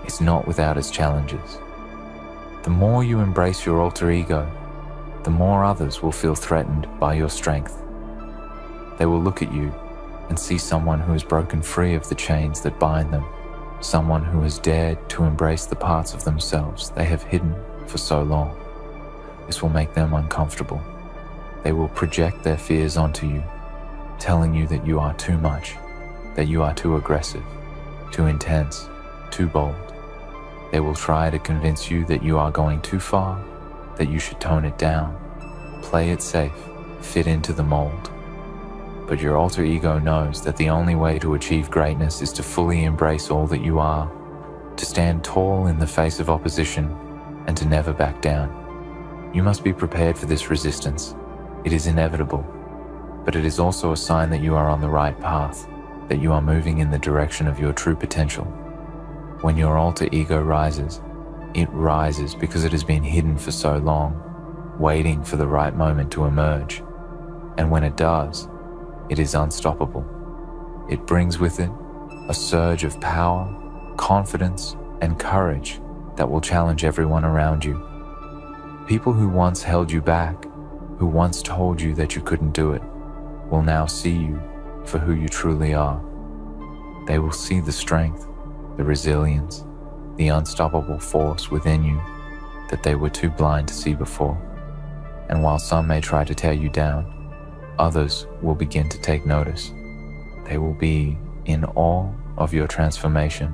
it's not without its challenges. The more you embrace your alter ego, the more others will feel threatened by your strength. They will look at you and see someone who has broken free of the chains that bind them, someone who has dared to embrace the parts of themselves they have hidden for so long. This will make them uncomfortable. They will project their fears onto you, telling you that you are too much, that you are too aggressive, too intense, too bold. They will try to convince you that you are going too far, that you should tone it down, play it safe, fit into the mold. But your alter ego knows that the only way to achieve greatness is to fully embrace all that you are, to stand tall in the face of opposition, and to never back down. You must be prepared for this resistance. It is inevitable, but it is also a sign that you are on the right path, that you are moving in the direction of your true potential. When your alter ego rises, it rises because it has been hidden for so long, waiting for the right moment to emerge. And when it does, it is unstoppable. It brings with it a surge of power, confidence, and courage that will challenge everyone around you. People who once held you back, who once told you that you couldn't do it, will now see you for who you truly are. They will see the strength, the resilience, the unstoppable force within you that they were too blind to see before. And while some may try to tear you down, others will begin to take notice. They will be in awe of your transformation,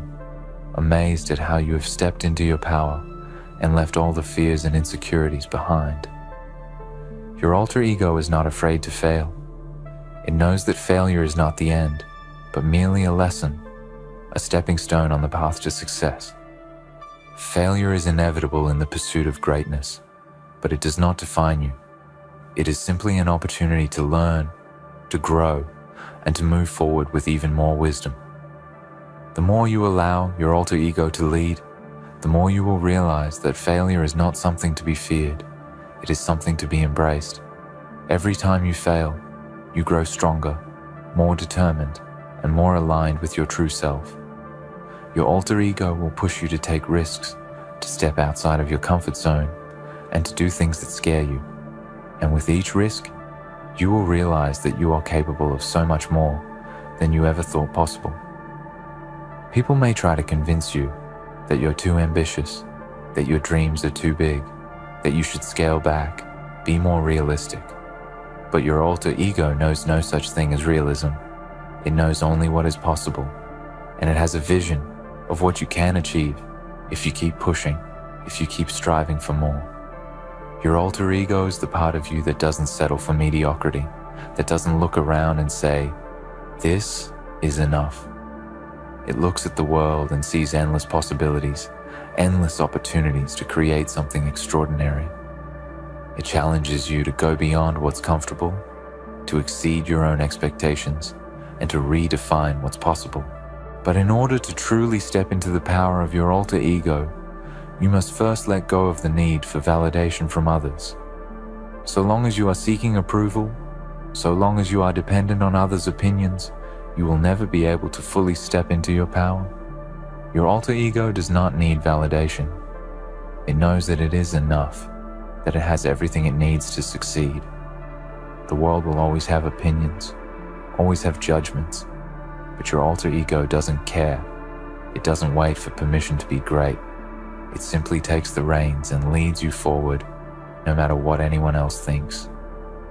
amazed at how you have stepped into your power and left all the fears and insecurities behind. Your alter ego is not afraid to fail. It knows that failure is not the end, but merely a lesson, a stepping stone on the path to success. Failure is inevitable in the pursuit of greatness, but it does not define you. It is simply an opportunity to learn, to grow, and to move forward with even more wisdom. The more you allow your alter ego to lead, the more you will realize that failure is not something to be feared. It is something to be embraced. Every time you fail, you grow stronger, more determined, and more aligned with your true self. Your alter ego will push you to take risks, to step outside of your comfort zone, and to do things that scare you. And with each risk, you will realize that you are capable of so much more than you ever thought possible. People may try to convince you that you're too ambitious, that your dreams are too big, that you should scale back, be more realistic. But your alter ego knows no such thing as realism. It knows only what is possible, and it has a vision of what you can achieve if you keep pushing, if you keep striving for more. Your alter ego is the part of you that doesn't settle for mediocrity, that doesn't look around and say, "This is enough." It looks at the world and sees endless possibilities, endless opportunities to create something extraordinary. It challenges you to go beyond what's comfortable, to exceed your own expectations, and to redefine what's possible. But in order to truly step into the power of your alter ego, you must first let go of the need for validation from others. So long as you are seeking approval, so long as you are dependent on others' opinions, you will never be able to fully step into your power. Your alter ego does not need validation. It knows that it is enough, that it has everything it needs to succeed. The world will always have opinions, always have judgments, but your alter ego doesn't care. It doesn't wait for permission to be great. It simply takes the reins and leads you forward, no matter what anyone else thinks.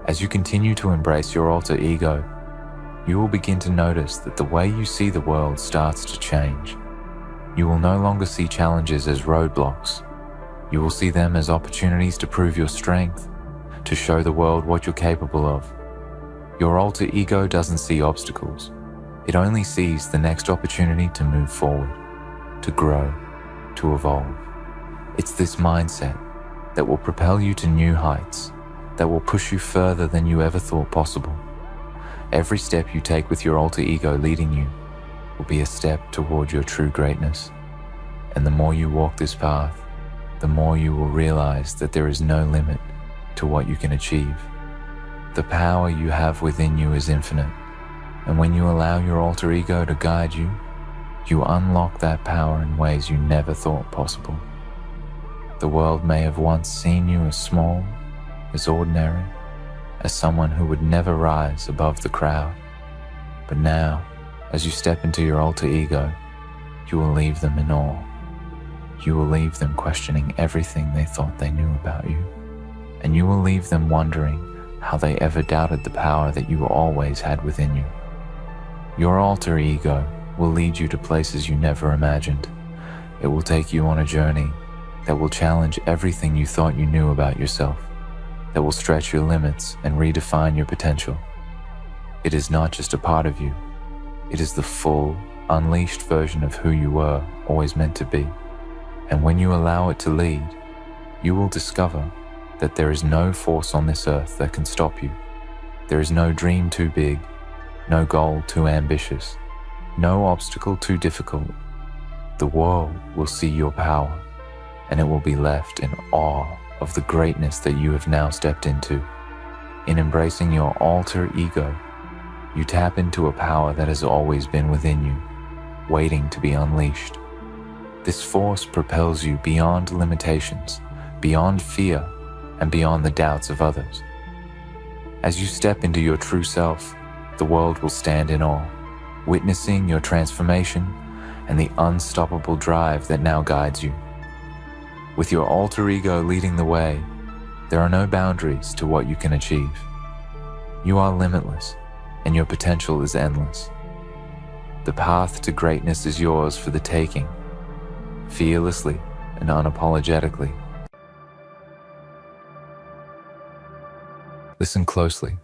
As you continue to embrace your alter ego, you will begin to notice that the way you see the world starts to change. You will no longer see challenges as roadblocks. You will see them as opportunities to prove your strength, to show the world what you're capable of. Your alter ego doesn't see obstacles. It only sees the next opportunity to move forward, to grow, to evolve. It's this mindset that will propel you to new heights, that will push you further than you ever thought possible. Every step you take with your alter ego leading you will be a step toward your true greatness. And the more you walk this path, the more you will realize that there is no limit to what you can achieve. The power you have within you is infinite, and when you allow your alter ego to guide you, you unlock that power in ways you never thought possible. The world may have once seen you as small, as ordinary, as someone who would never rise above the crowd. But now, as you step into your alter ego, you will leave them in awe. You will leave them questioning everything they thought they knew about you. And you will leave them wondering how they ever doubted the power that you always had within you. Your alter ego will lead you to places you never imagined. It will take you on a journey that will challenge everything you thought you knew about yourself, that will stretch your limits and redefine your potential. It is not just a part of you. It is the full, unleashed version of who you were always meant to be. And when you allow it to lead, you will discover that there is no force on this earth that can stop you. There is no dream too big, no goal too ambitious, no obstacle too difficult. The world will see your power, and it will be left in awe of the greatness that you have now stepped into. In embracing your alter ego, you tap into a power that has always been within you, waiting to be unleashed. This force propels you beyond limitations, beyond fear, and beyond the doubts of others. As you step into your true self, the world will stand in awe, witnessing your transformation and the unstoppable drive that now guides you. With your alter ego leading the way, there are no boundaries to what you can achieve. You are limitless, and your potential is endless. The path to greatness is yours for the taking, fearlessly and unapologetically. Listen closely.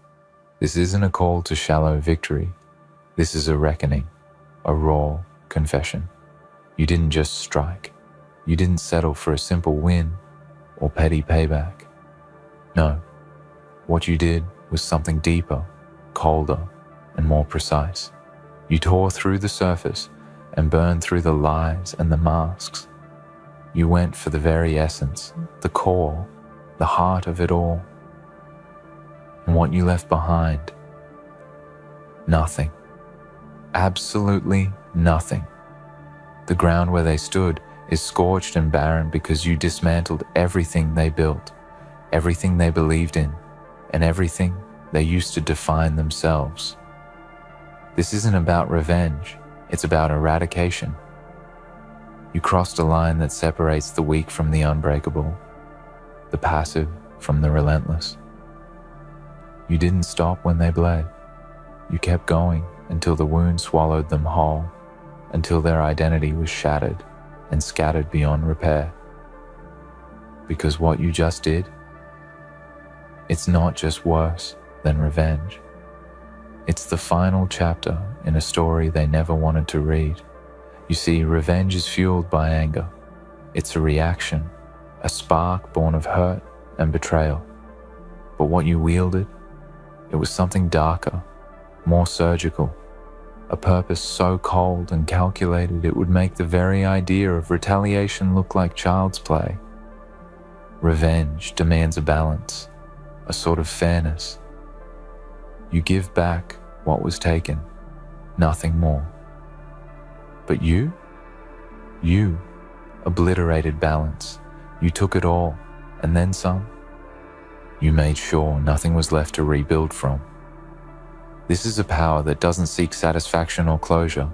This isn't a call to shallow victory. This is a reckoning, a raw confession. You didn't just strike. You didn't settle for a simple win or petty payback. No, what you did was something deeper, colder, and more precise. You tore through the surface and burned through the lies and the masks. You went for the very essence, the core, the heart of it all. And what you left behind? Nothing. Absolutely nothing. The ground where they stood is scorched and barren because you dismantled everything they built, everything they believed in, and everything they used to define themselves. This isn't about revenge, it's about eradication. You crossed a line that separates the weak from the unbreakable, the passive from the relentless. You didn't stop when they bled. You kept going until the wound swallowed them whole, until their identity was shattered and scattered beyond repair. Because what you just did, it's not just worse than revenge. It's the final chapter in a story they never wanted to read. You see, revenge is fueled by anger. It's a reaction, a spark born of hurt and betrayal. But what you wielded, it was something darker, more surgical, a purpose so cold and calculated it would make the very idea of retaliation look like child's play. Revenge demands a balance, a sort of fairness. You give back what was taken, nothing more. But you obliterated balance. You took it all, and then some. You made sure nothing was left to rebuild from. This is a power that doesn't seek satisfaction or closure.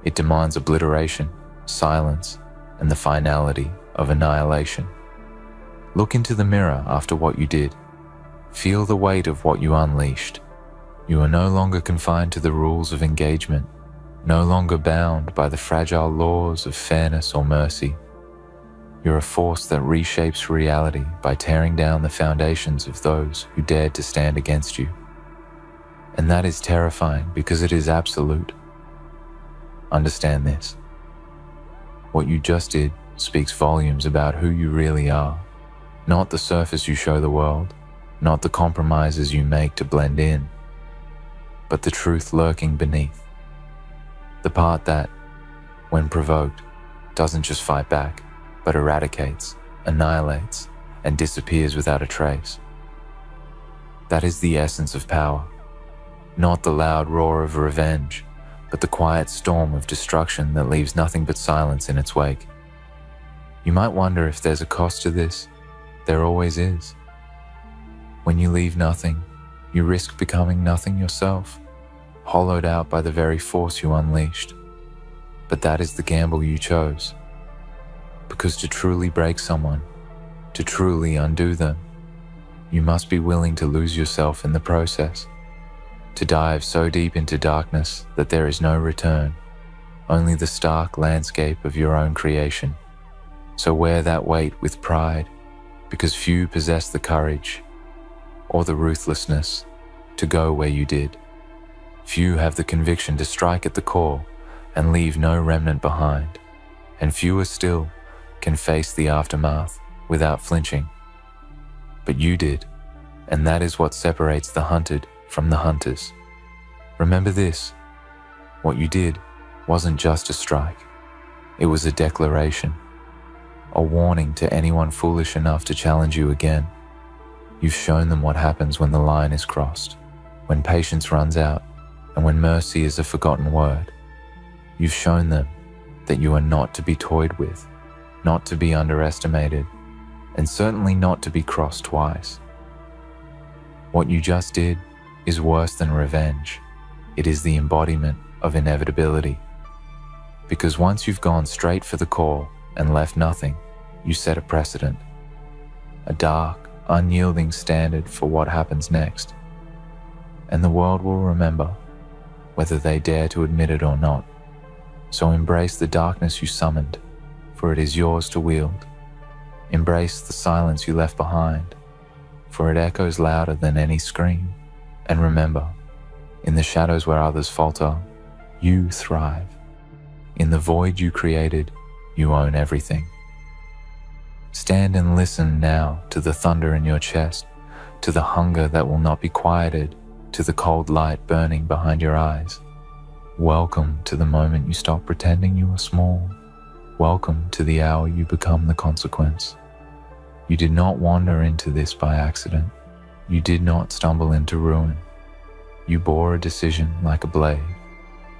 It demands obliteration, silence, and the finality of annihilation. Look into the mirror after what you did. Feel the weight of what you unleashed. You are no longer confined to the rules of engagement, no longer bound by the fragile laws of fairness or mercy. You're a force that reshapes reality by tearing down the foundations of those who dared to stand against you. And that is terrifying because it is absolute. Understand this. What you just did speaks volumes about who you really are, not the surface you show the world, not the compromises you make to blend in, but the truth lurking beneath. The part that, when provoked, doesn't just fight back, but eradicates, annihilates, and disappears without a trace. That is the essence of power, not the loud roar of revenge, but the quiet storm of destruction that leaves nothing but silence in its wake. You might wonder if there's a cost to this. There always is. When you leave nothing, you risk becoming nothing yourself, hollowed out by the very force you unleashed. But that is the gamble you chose. Because to truly break someone, to truly undo them, you must be willing to lose yourself in the process, to dive so deep into darkness that there is no return, only the stark landscape of your own creation. So wear that weight with pride, because few possess the courage or the ruthlessness to go where you did. Few have the conviction to strike at the core and leave no remnant behind, and fewer still can face the aftermath without flinching. But you did, and that is what separates the hunted from the hunters. Remember this, what you did wasn't just a strike, it was a declaration, a warning to anyone foolish enough to challenge you again. You've shown them what happens when the line is crossed, when patience runs out, and when mercy is a forgotten word. You've shown them that you are not to be toyed with, not to be underestimated, and certainly not to be crossed twice. What you just did is worse than revenge. It is the embodiment of inevitability. Because once you've gone straight for the core and left nothing, you set a precedent, a dark, unyielding standard for what happens next. And the world will remember, whether they dare to admit it or not. So embrace the darkness you summoned, for it is yours to wield. Embrace the silence you left behind, for it echoes louder than any scream. And remember, in the shadows where others falter, you thrive. In the void you created, you own everything. Stand and listen now to the thunder in your chest, to the hunger that will not be quieted, to the cold light burning behind your eyes. Welcome to the moment you stop pretending you are small. Welcome to the hour you become the consequence. You did not wander into this by accident. You did not stumble into ruin. You bore a decision like a blade,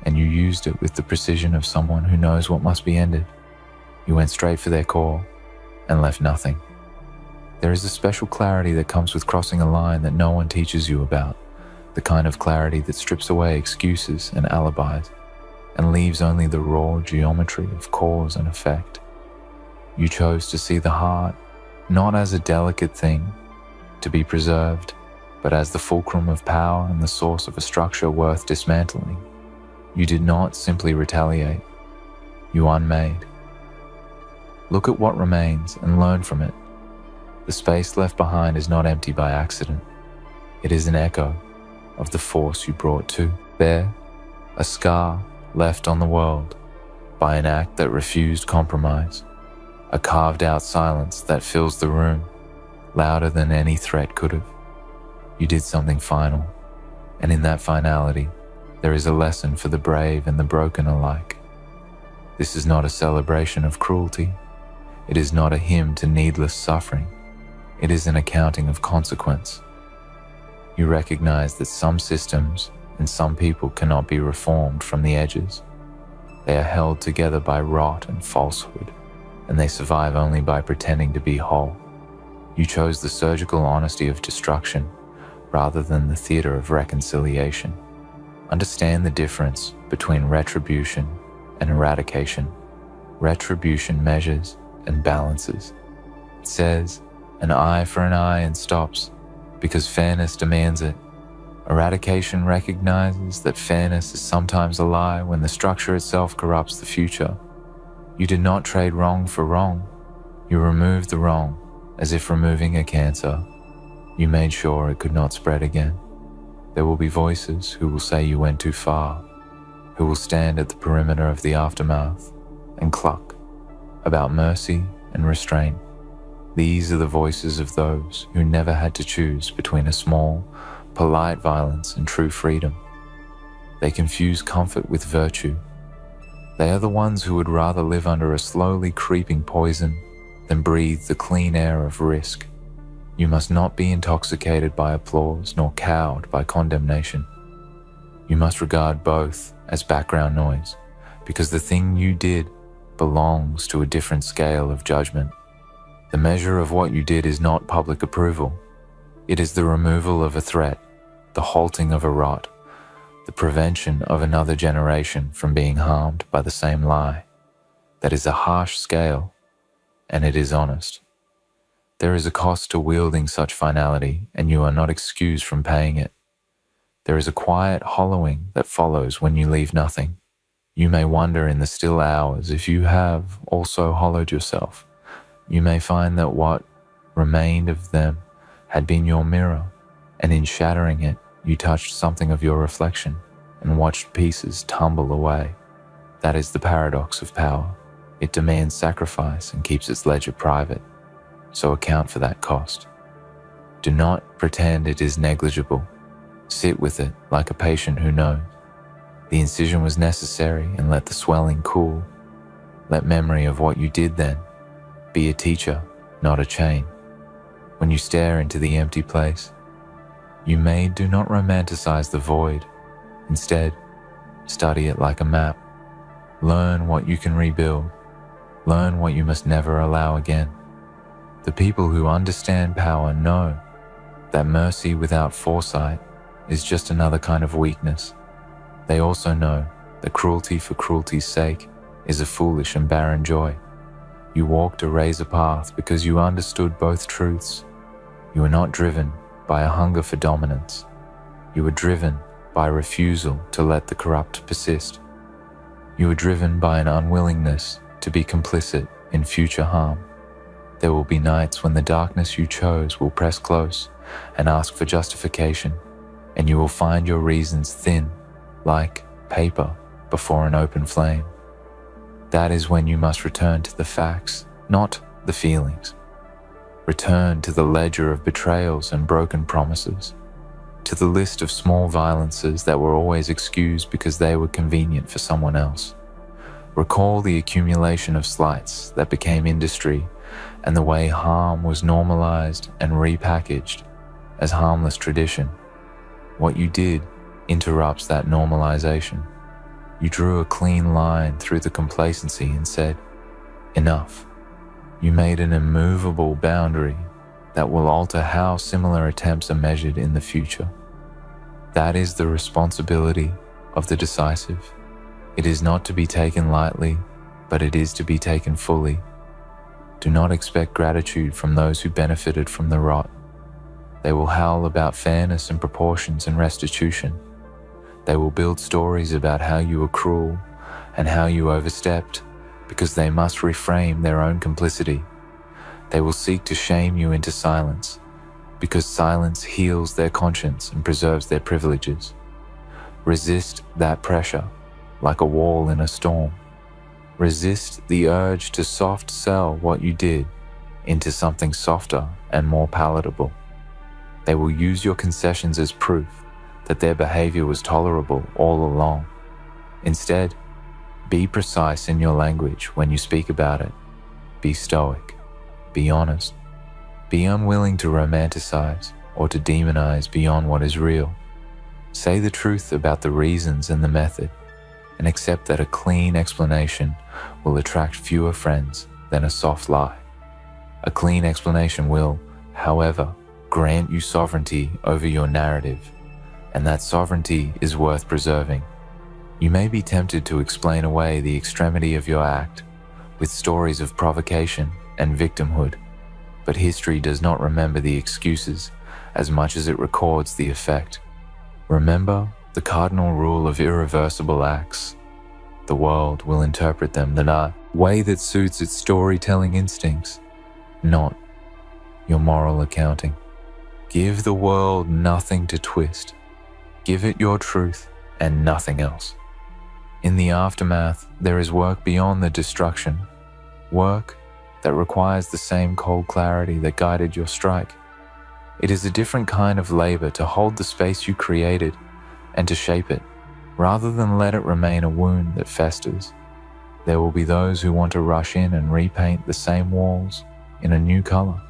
and you used it with the precision of someone who knows what must be ended. You went straight for their core and left nothing. There is a special clarity that comes with crossing a line that no one teaches you about, the kind of clarity that strips away excuses and alibis and leaves only the raw geometry of cause and effect. You chose to see the heart not as a delicate thing to be preserved, but as the fulcrum of power and the source of a structure worth dismantling. You did not simply retaliate. You unmade. Look at what remains and learn from it. The space left behind is not empty by accident. It is an echo of the force you brought to bear, a scar left on the world by an act that refused compromise, a carved-out silence that fills the room, louder than any threat could have. You did something final, and in that finality, there is a lesson for the brave and the broken alike. This is not a celebration of cruelty. It is not a hymn to needless suffering. It is an accounting of consequence. You recognize that some systems and some people cannot be reformed from the edges. They are held together by rot and falsehood, and they survive only by pretending to be whole. You chose the surgical honesty of destruction rather than the theater of reconciliation. Understand the difference between retribution and eradication. Retribution measures and balances. It says an eye for an eye and stops because fairness demands it. Eradication recognizes that fairness is sometimes a lie when the structure itself corrupts the future. You did not trade wrong for wrong. You removed the wrong as if removing a cancer. You made sure it could not spread again. There will be voices who will say you went too far, who will stand at the perimeter of the aftermath and cluck about mercy and restraint. These are the voices of those who never had to choose between a small, polite violence and true freedom. They confuse comfort with virtue. They are the ones who would rather live under a slowly creeping poison than breathe the clean air of risk. You must not be intoxicated by applause nor cowed by condemnation. You must regard both as background noise, because the thing you did belongs to a different scale of judgment. The measure of what you did is not public approval. It is the removal of a threat, the halting of a rot, the prevention of another generation from being harmed by the same lie. That is a harsh scale, and it is honest. There is a cost to wielding such finality, and you are not excused from paying it. There is a quiet hollowing that follows when you leave nothing. You may wonder in the still hours if you have also hollowed yourself. You may find that what remained of them had been your mirror, and in shattering it, you touched something of your reflection and watched pieces tumble away. That is the paradox of power. It demands sacrifice and keeps its ledger private, so account for that cost. Do not pretend it is negligible. Sit with it like a patient who knows. The incision was necessary, and let the swelling cool. Let memory of what you did then be a teacher, not a chain. When you stare into the empty place, do not romanticize the void. Instead, study it like a map. Learn what you can rebuild. Learn what you must never allow again. The people who understand power know that mercy without foresight is just another kind of weakness. They also know that cruelty for cruelty's sake is a foolish and barren joy. You walked a razor path because you understood both truths. You were not driven by a hunger for dominance. You were driven by a refusal to let the corrupt persist. You were driven by an unwillingness to be complicit in future harm. There will be nights when the darkness you chose will press close and ask for justification, and you will find your reasons thin, like paper before an open flame. That is when you must return to the facts, not the feelings. Return to the ledger of betrayals and broken promises, to the list of small violences that were always excused because they were convenient for someone else. Recall the accumulation of slights that became industry and the way harm was normalized and repackaged as harmless tradition. What you did interrupts that normalization. You drew a clean line through the complacency and said, enough. You made an immovable boundary that will alter how similar attempts are measured in the future. That is the responsibility of the decisive. It is not to be taken lightly, but it is to be taken fully. Do not expect gratitude from those who benefited from the rot. They will howl about fairness and proportions and restitution. They will build stories about how you were cruel and how you overstepped, because they must reframe their own complicity. They will seek to shame you into silence, because silence heals their conscience and preserves their privileges. Resist that pressure, like a wall in a storm. Resist the urge to soft sell what you did into something softer and more palatable. They will use your concessions as proof that their behavior was tolerable all along. Instead, be precise in your language when you speak about it. Be stoic. Be honest. Be unwilling to romanticize or to demonize beyond what is real. Say the truth about the reasons and the method, and accept that a clean explanation will attract fewer friends than a soft lie. A clean explanation will, however, grant you sovereignty over your narrative, and that sovereignty is worth preserving. You may be tempted to explain away the extremity of your act with stories of provocation and victimhood, but history does not remember the excuses as much as it records the effect. Remember the cardinal rule of irreversible acts. The world will interpret them the way that suits its storytelling instincts, not your moral accounting. Give the world nothing to twist. Give it your truth and nothing else. In the aftermath, there is work beyond the destruction, work that requires the same cold clarity that guided your strike. It is a different kind of labor to hold the space you created and to shape it, rather than let it remain a wound that festers. There will be those who want to rush in and repaint the same walls in a new color.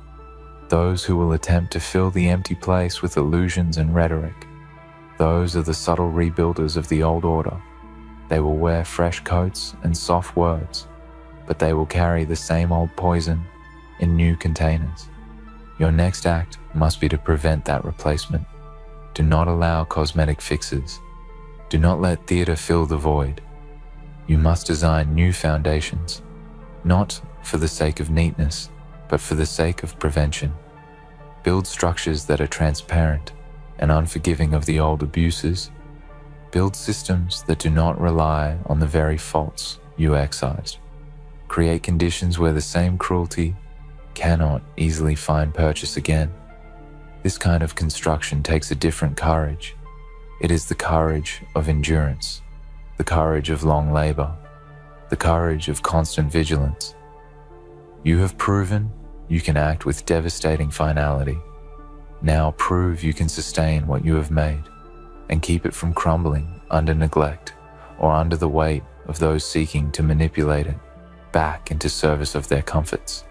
Those who will attempt to fill the empty place with illusions and rhetoric. Those are the subtle rebuilders of the old order. They will wear fresh coats and soft words, but they will carry the same old poison in new containers. Your next act must be to prevent that replacement. Do not allow cosmetic fixes. Do not let theater fill the void. You must design new foundations, not for the sake of neatness, but for the sake of prevention. Build structures that are transparent and unforgiving of the old abuses. Build systems that do not rely on the very faults you excised. Create conditions where the same cruelty cannot easily find purchase again. This kind of construction takes a different courage. It is the courage of endurance, the courage of long labor, the courage of constant vigilance. You have proven you can act with devastating finality. Now prove you can sustain what you have made and keep it from crumbling under neglect or under the weight of those seeking to manipulate it back into service of their comforts.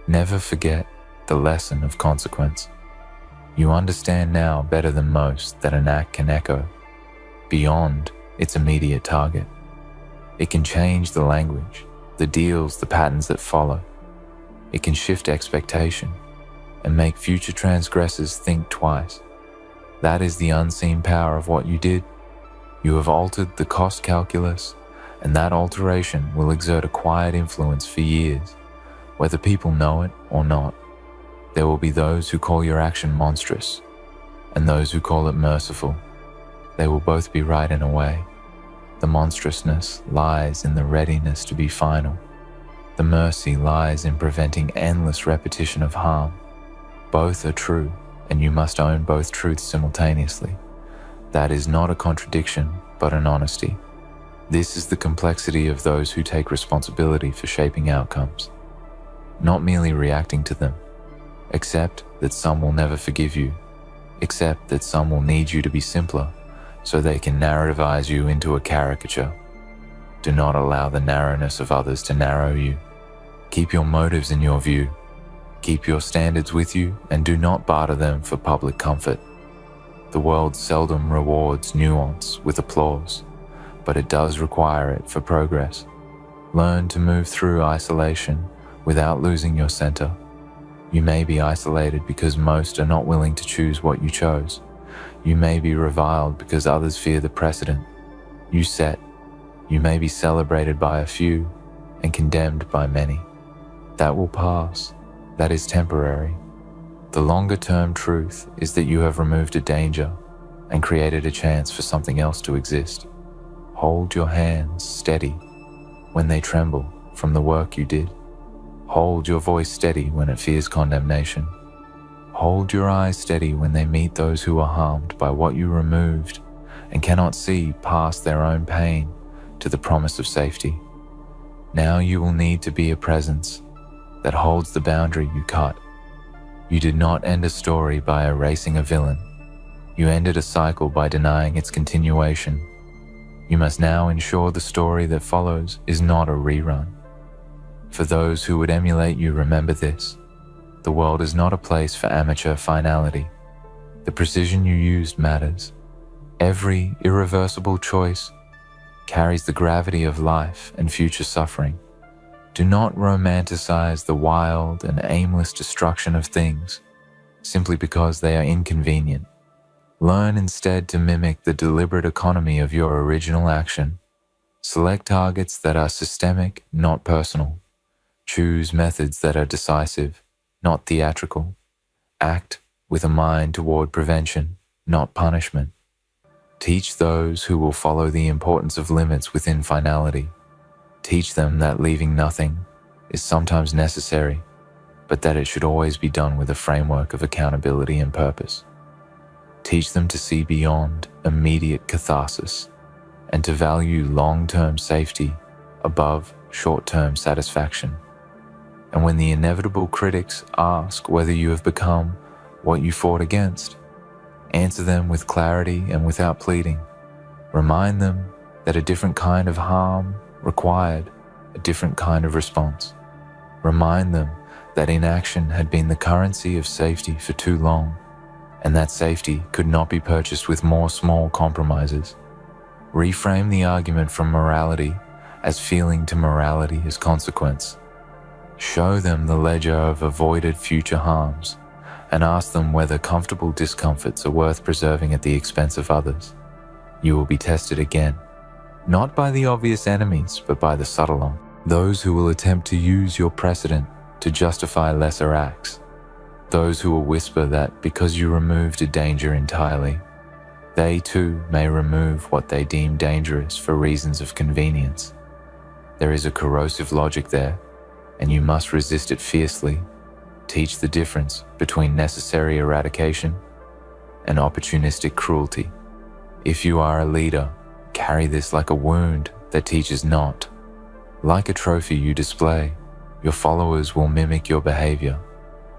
Never forget the lesson of consequence. You understand now better than most that an act can echo beyond its immediate target. It can change the language, the deals, the patterns that follow. It can shift expectation and make future transgressors think twice. That is the unseen power of what you did. You have altered the cost calculus, and that alteration will exert a quiet influence for years, whether people know it or not. There will be those who call your action monstrous, and those who call it merciful. They will both be right in a way. The monstrousness lies in the readiness to be final. The mercy lies in preventing endless repetition of harm. Both are true, and you must own both truths simultaneously. That is not a contradiction, but an honesty. This is the complexity of those who take responsibility for shaping outcomes, not merely reacting to them. Accept that some will never forgive you. Accept that some will need you to be simpler so they can narrativize you into a caricature. Do not allow the narrowness of others to narrow you. Keep your motives in your view. Keep your standards with you and do not barter them for public comfort. The world seldom rewards nuance with applause, but it does require it for progress. Learn to move through isolation without losing your center. You may be isolated because most are not willing to choose what you chose. You may be reviled because others fear the precedent you set. You may be celebrated by a few and condemned by many. That will pass. That is temporary. The longer-term truth is that you have removed a danger and created a chance for something else to exist. Hold your hands steady when they tremble from the work you did. Hold your voice steady when it fears condemnation. Hold your eyes steady when they meet those who are harmed by what you removed and cannot see past their own pain to the promise of safety. Now you will need to be a presence that holds the boundary you cut. You did not end a story by erasing a villain. You ended a cycle by denying its continuation. You must now ensure the story that follows is not a rerun. For those who would emulate you, remember this. The world is not a place for amateur finality. The precision you used matters. Every irreversible choice carries the gravity of life and future suffering. Do not romanticize the wild and aimless destruction of things simply because they are inconvenient. Learn instead to mimic the deliberate economy of your original action. Select targets that are systemic, not personal. Choose methods that are decisive, not theatrical. Act with a mind toward prevention, not punishment. Teach those who will follow the importance of limits within finality. Teach them that leaving nothing is sometimes necessary, but that it should always be done with a framework of accountability and purpose. Teach them to see beyond immediate catharsis and to value long-term safety above short-term satisfaction. And when the inevitable critics ask whether you have become what you fought against, answer them with clarity and without pleading. Remind them that a different kind of harm required a different kind of response. Remind them that inaction had been the currency of safety for too long, and that safety could not be purchased with more small compromises. Reframe the argument from morality as feeling to morality as consequence. Show them the ledger of avoided future harms, and ask them whether comfortable discomforts are worth preserving at the expense of others. You will be tested again, not by the obvious enemies, but by the subtle ones, those who will attempt to use your precedent to justify lesser acts, those who will whisper that because you removed a danger entirely, they too may remove what they deem dangerous for reasons of convenience. There is a corrosive logic there, and you must resist it fiercely. Teach the difference between necessary eradication and opportunistic cruelty. If you are a leader, carry this like a wound that teaches not. Like a trophy you display, your followers will mimic your behavior.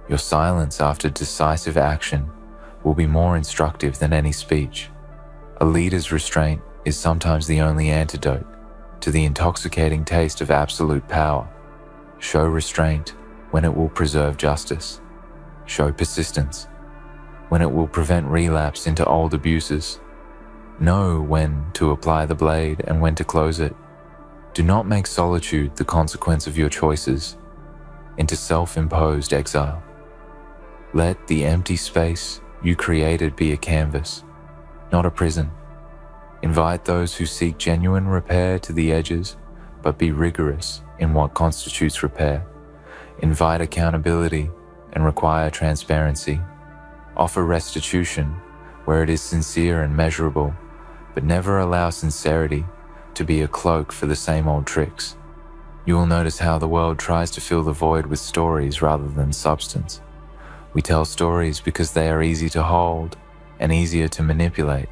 Your silence after decisive action will be more instructive than any speech. A leader's restraint is sometimes the only antidote to the intoxicating taste of absolute power. Show restraint when it will preserve justice. Show persistence when it will prevent relapse into old abuses. Know when to apply the blade and when to close it. Do not make solitude the consequence of your choices into self-imposed exile. Let the empty space you created be a canvas, not a prison. Invite those who seek genuine repair to the edges, but be rigorous in what constitutes repair. Invite accountability and require transparency. Offer restitution where it is sincere and measurable, but never allow sincerity to be a cloak for the same old tricks. You will notice how the world tries to fill the void with stories rather than substance. We tell stories because they are easy to hold and easier to manipulate,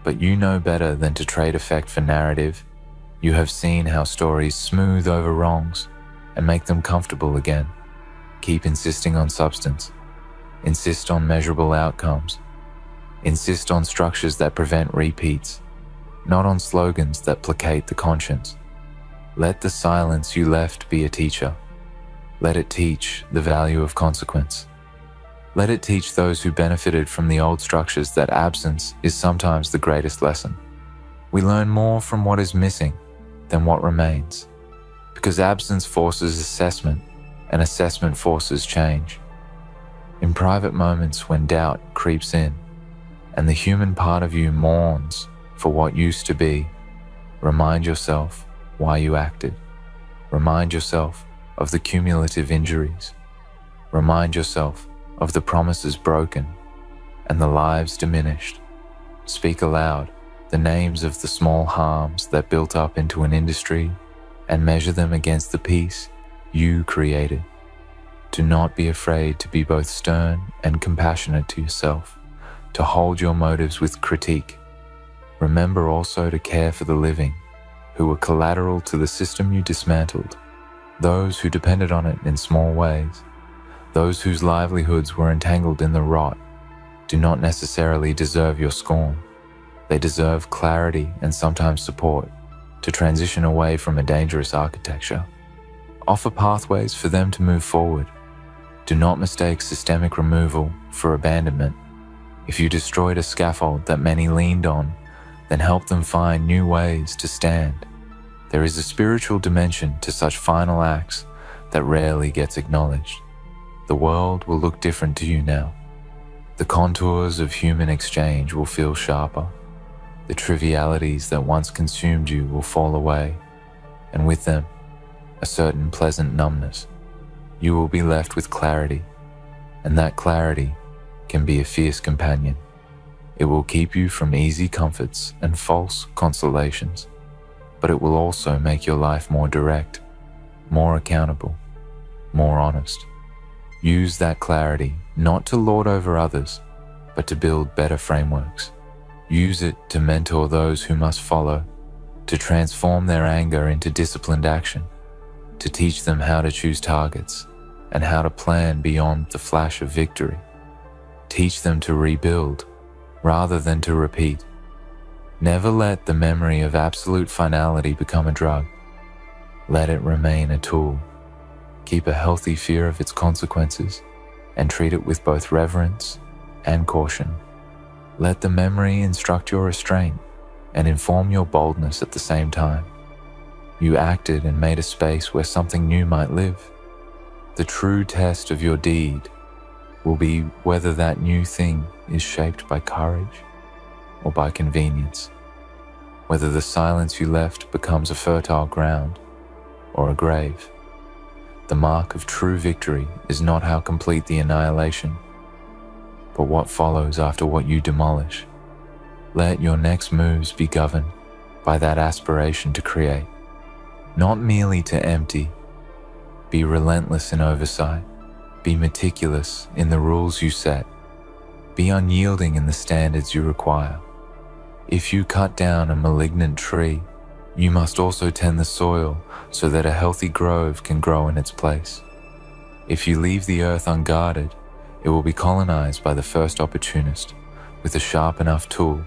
but you know better than to trade effect for narrative. You have seen how stories smooth over wrongs and make them comfortable again. Keep insisting on substance. Insist on measurable outcomes. Insist on structures that prevent repeats, not on slogans that placate the conscience. Let the silence you left be a teacher. Let it teach the value of consequence. Let it teach those who benefited from the old structures that absence is sometimes the greatest lesson. We learn more from what is missing than what remains, because absence forces assessment and assessment forces change. In private moments when doubt creeps in and the human part of you mourns for what used to be, remind yourself why you acted. Remind yourself of the cumulative injuries. Remind yourself of the promises broken and the lives diminished. Speak aloud the names of the small harms that built up into an industry and measure them against the peace you created. Do not be afraid to be both stern and compassionate to yourself, to hold your motives with critique. Remember also to care for the living, who were collateral to the system you dismantled, those who depended on it in small ways. Those whose livelihoods were entangled in the rot do not necessarily deserve your scorn. They deserve clarity and sometimes support to transition away from a dangerous architecture. Offer pathways for them to move forward. Do not mistake systemic removal for abandonment. If you destroyed a scaffold that many leaned on, then help them find new ways to stand. There is a spiritual dimension to such final acts that rarely gets acknowledged. The world will look different to you now. The contours of human exchange will feel sharper. The trivialities that once consumed you will fall away, and with them, a certain pleasant numbness. You will be left with clarity, and that clarity can be a fierce companion. It will keep you from easy comforts and false consolations, but it will also make your life more direct, more accountable, more honest. Use that clarity not to lord over others, but to build better frameworks. Use it to mentor those who must follow, to transform their anger into disciplined action, to teach them how to choose targets and how to plan beyond the flash of victory. Teach them to rebuild rather than to repeat. Never let the memory of absolute finality become a drug. Let it remain a tool. Keep a healthy fear of its consequences and treat it with both reverence and caution. Let the memory instruct your restraint and inform your boldness at the same time. You acted and made a space where something new might live. The true test of your deed will be whether that new thing is shaped by courage or by convenience, whether the silence you left becomes a fertile ground or a grave. The mark of true victory is not how complete the annihilation, but what follows after what you demolish. Let your next moves be governed by that aspiration to create, not merely to empty. Be relentless in oversight. Be meticulous in the rules you set. Be unyielding in the standards you require. If you cut down a malignant tree, you must also tend the soil so that a healthy grove can grow in its place. If you leave the earth unguarded, it will be colonized by the first opportunist with a sharp enough tool.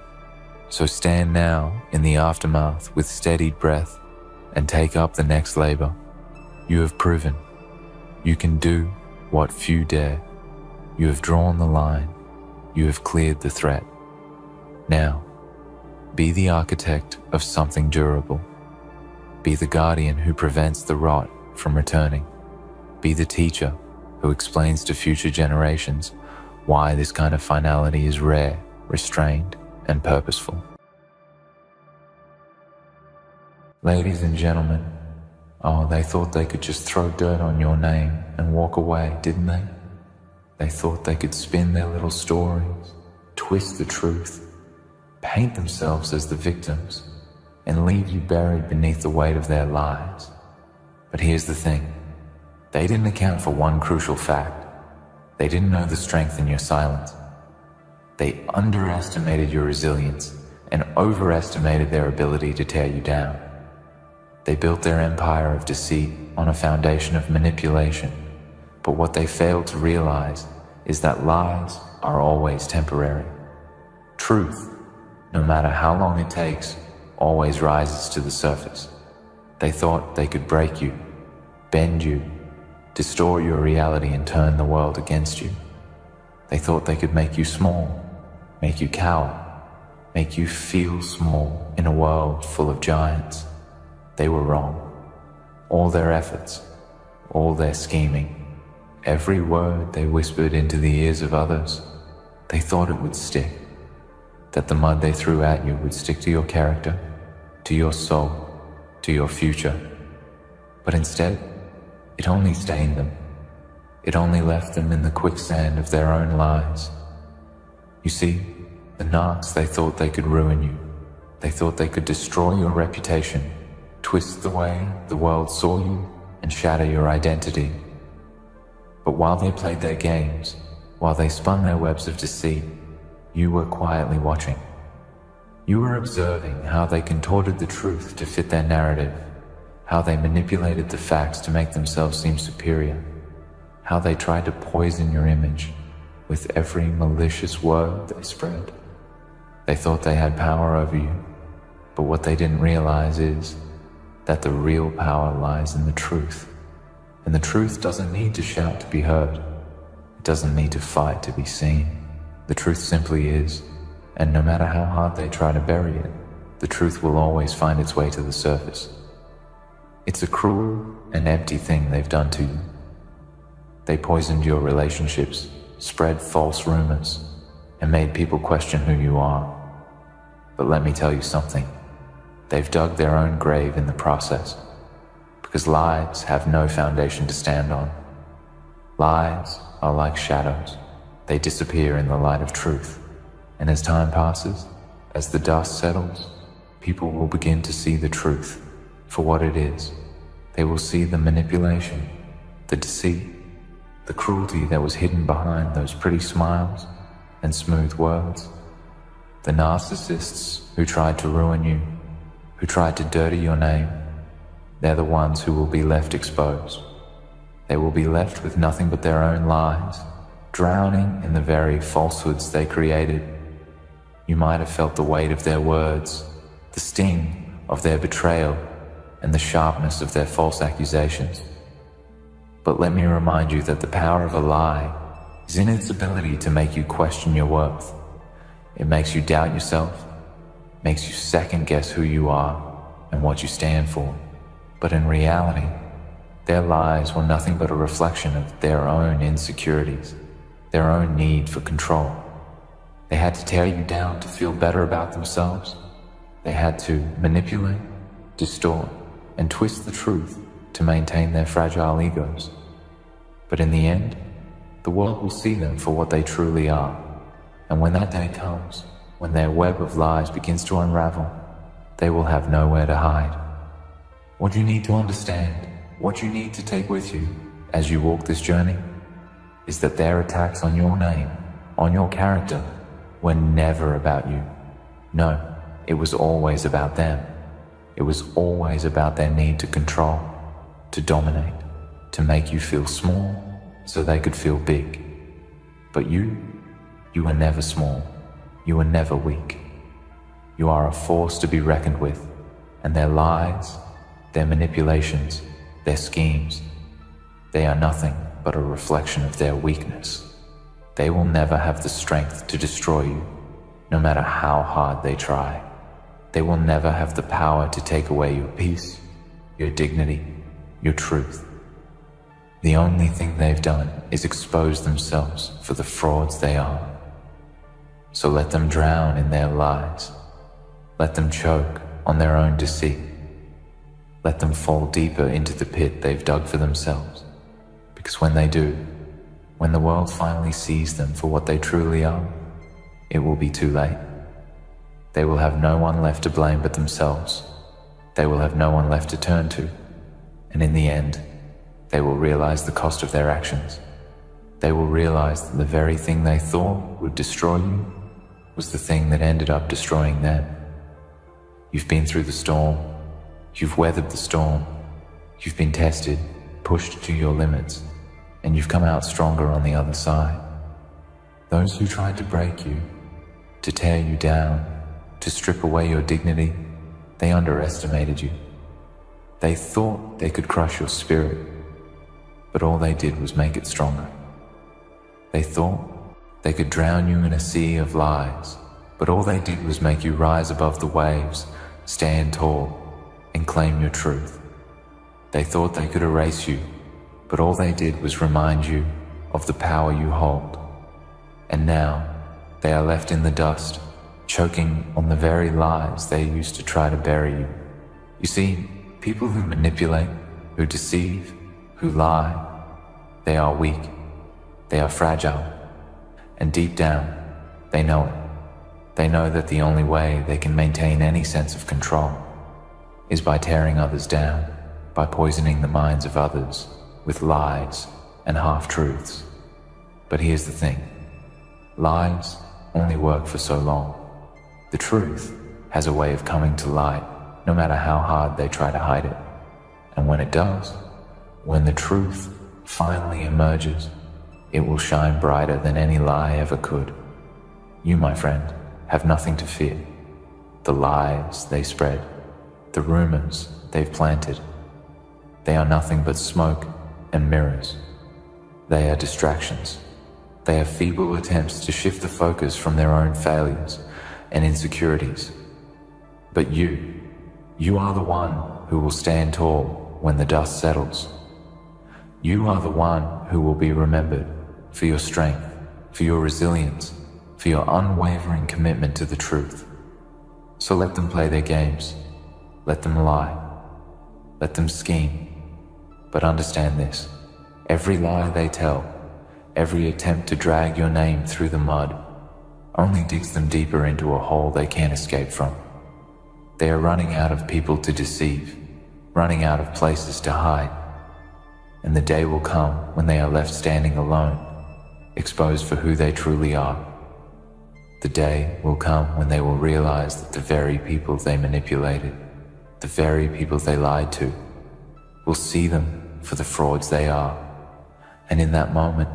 So stand now in the aftermath with steadied breath and take up the next labor. You have proven you can do what few dare. You have drawn the line. You have cleared the threat. Now, be the architect of something durable. Be the guardian who prevents the rot from returning. Be the teacher who explains to future generations why this kind of finality is rare, restrained, and purposeful. Ladies and gentlemen, they thought they could just throw dirt on your name and walk away, didn't they? They thought they could spin their little stories, twist the truth, paint themselves as the victims, and leave you buried beneath the weight of their lies. But here's the thing. They didn't account for one crucial fact. They didn't know the strength in your silence. They underestimated your resilience and overestimated their ability to tear you down. They built their empire of deceit on a foundation of manipulation, but what they failed to realize is that lies are always temporary. Truth, no matter how long it takes, always rises to the surface. They thought they could break you, bend you, distort your reality and turn the world against you. They thought they could make you small, make you cower, make you feel small in a world full of giants. They were wrong. All their efforts, all their scheming, every word they whispered into the ears of others, they thought it would stick, that the mud they threw at you would stick to your character, to your soul, to your future. But instead, it only stained them. It only left them in the quicksand of their own lies. You see, the narcs, they thought they could ruin you. They thought they could destroy your reputation, twist the way the world saw you, and shatter your identity. But while they played their games, while they spun their webs of deceit, you were quietly watching. You were observing how they contorted the truth to fit their narrative, how they manipulated the facts to make themselves seem superior, how they tried to poison your image with every malicious word they spread. They thought they had power over you, but what they didn't realize is that the real power lies in the truth. And the truth doesn't need to shout to be heard. It doesn't need to fight to be seen. The truth simply is, and no matter how hard they try to bury it, the truth will always find its way to the surface. It's a cruel and empty thing they've done to you. They poisoned your relationships, spread false rumors, and made people question who you are. But let me tell you something. They've dug their own grave in the process, because lies have no foundation to stand on. Lies are like shadows. They disappear in the light of truth. And as time passes, as the dust settles, people will begin to see the truth for what it is. They will see the manipulation, the deceit, the cruelty that was hidden behind those pretty smiles and smooth words. The narcissists who tried to ruin you, who tried to dirty your name, they're the ones who will be left exposed. They will be left with nothing but their own lies, drowning in the very falsehoods they created. You might have felt the weight of their words, the sting of their betrayal, and the sharpness of their false accusations. But let me remind you that the power of a lie is in its ability to make you question your worth. It makes you doubt yourself, makes you second guess who you are and what you stand for. But in reality, their lies were nothing but a reflection of their own insecurities, their own need for control. They had to tear you down to feel better about themselves. They had to manipulate, distort, and twist the truth to maintain their fragile egos. But in the end, the world will see them for what they truly are. And when that day comes, when their web of lies begins to unravel, they will have nowhere to hide. What you need to understand, what you need to take with you as you walk this journey, is that their attacks on your name, on your character, were never about you. No, it was always about them. It was always about their need to control, to dominate, to make you feel small so they could feel big. But you were never small. You were never weak. You are a force to be reckoned with, and their lies, their manipulations, their schemes, they are nothing but a reflection of their weakness. They will never have the strength to destroy you, no matter how hard they try. They will never have the power to take away your peace, your dignity, your truth. The only thing they've done is expose themselves for the frauds they are. So let them drown in their lies. Let them choke on their own deceit. Let them fall deeper into the pit they've dug for themselves. Because when they do, when the world finally sees them for what they truly are, it will be too late. They will have no one left to blame but themselves. They will have no one left to turn to. And in the end, they will realize the cost of their actions. They will realize that the very thing they thought would destroy you was the thing that ended up destroying them. You've been through the storm. You've weathered the storm. You've been tested, pushed to your limits, and you've come out stronger on the other side. Those who tried to break you, to tear you down, to strip away your dignity, they underestimated you. They thought they could crush your spirit, but all they did was make it stronger. They thought they could drown you in a sea of lies, but all they did was make you rise above the waves, stand tall, and claim your truth. They thought they could erase you, but all they did was remind you of the power you hold. And now, they are left in the dust, choking on the very lies they used to try to bury you. You see, people who manipulate, who deceive, who lie, they are weak, they are fragile, and deep down, they know it. They know that the only way they can maintain any sense of control is by tearing others down, by poisoning the minds of others with lies and half-truths. But here's the thing. Lies only work for so long. The truth has a way of coming to light, no matter how hard they try to hide it. And when it does, when the truth finally emerges, it will shine brighter than any lie ever could. You, my friend, have nothing to fear. The lies they spread, the rumors they've planted, they are nothing but smoke and mirrors. They are distractions. They are feeble attempts to shift the focus from their own failures and insecurities. But you are the one who will stand tall when the dust settles. You are the one who will be remembered for your strength, for your resilience, for your unwavering commitment to the truth. So let them play their games. Let them lie. Let them scheme. But understand this, every lie they tell, every attempt to drag your name through the mud, only digs them deeper into a hole they can't escape from. They are running out of people to deceive, running out of places to hide. And the day will come when they are left standing alone, exposed for who they truly are. The day will come when they will realize that the very people they manipulated, the very people they lied to, will see them for the frauds they are. And in that moment,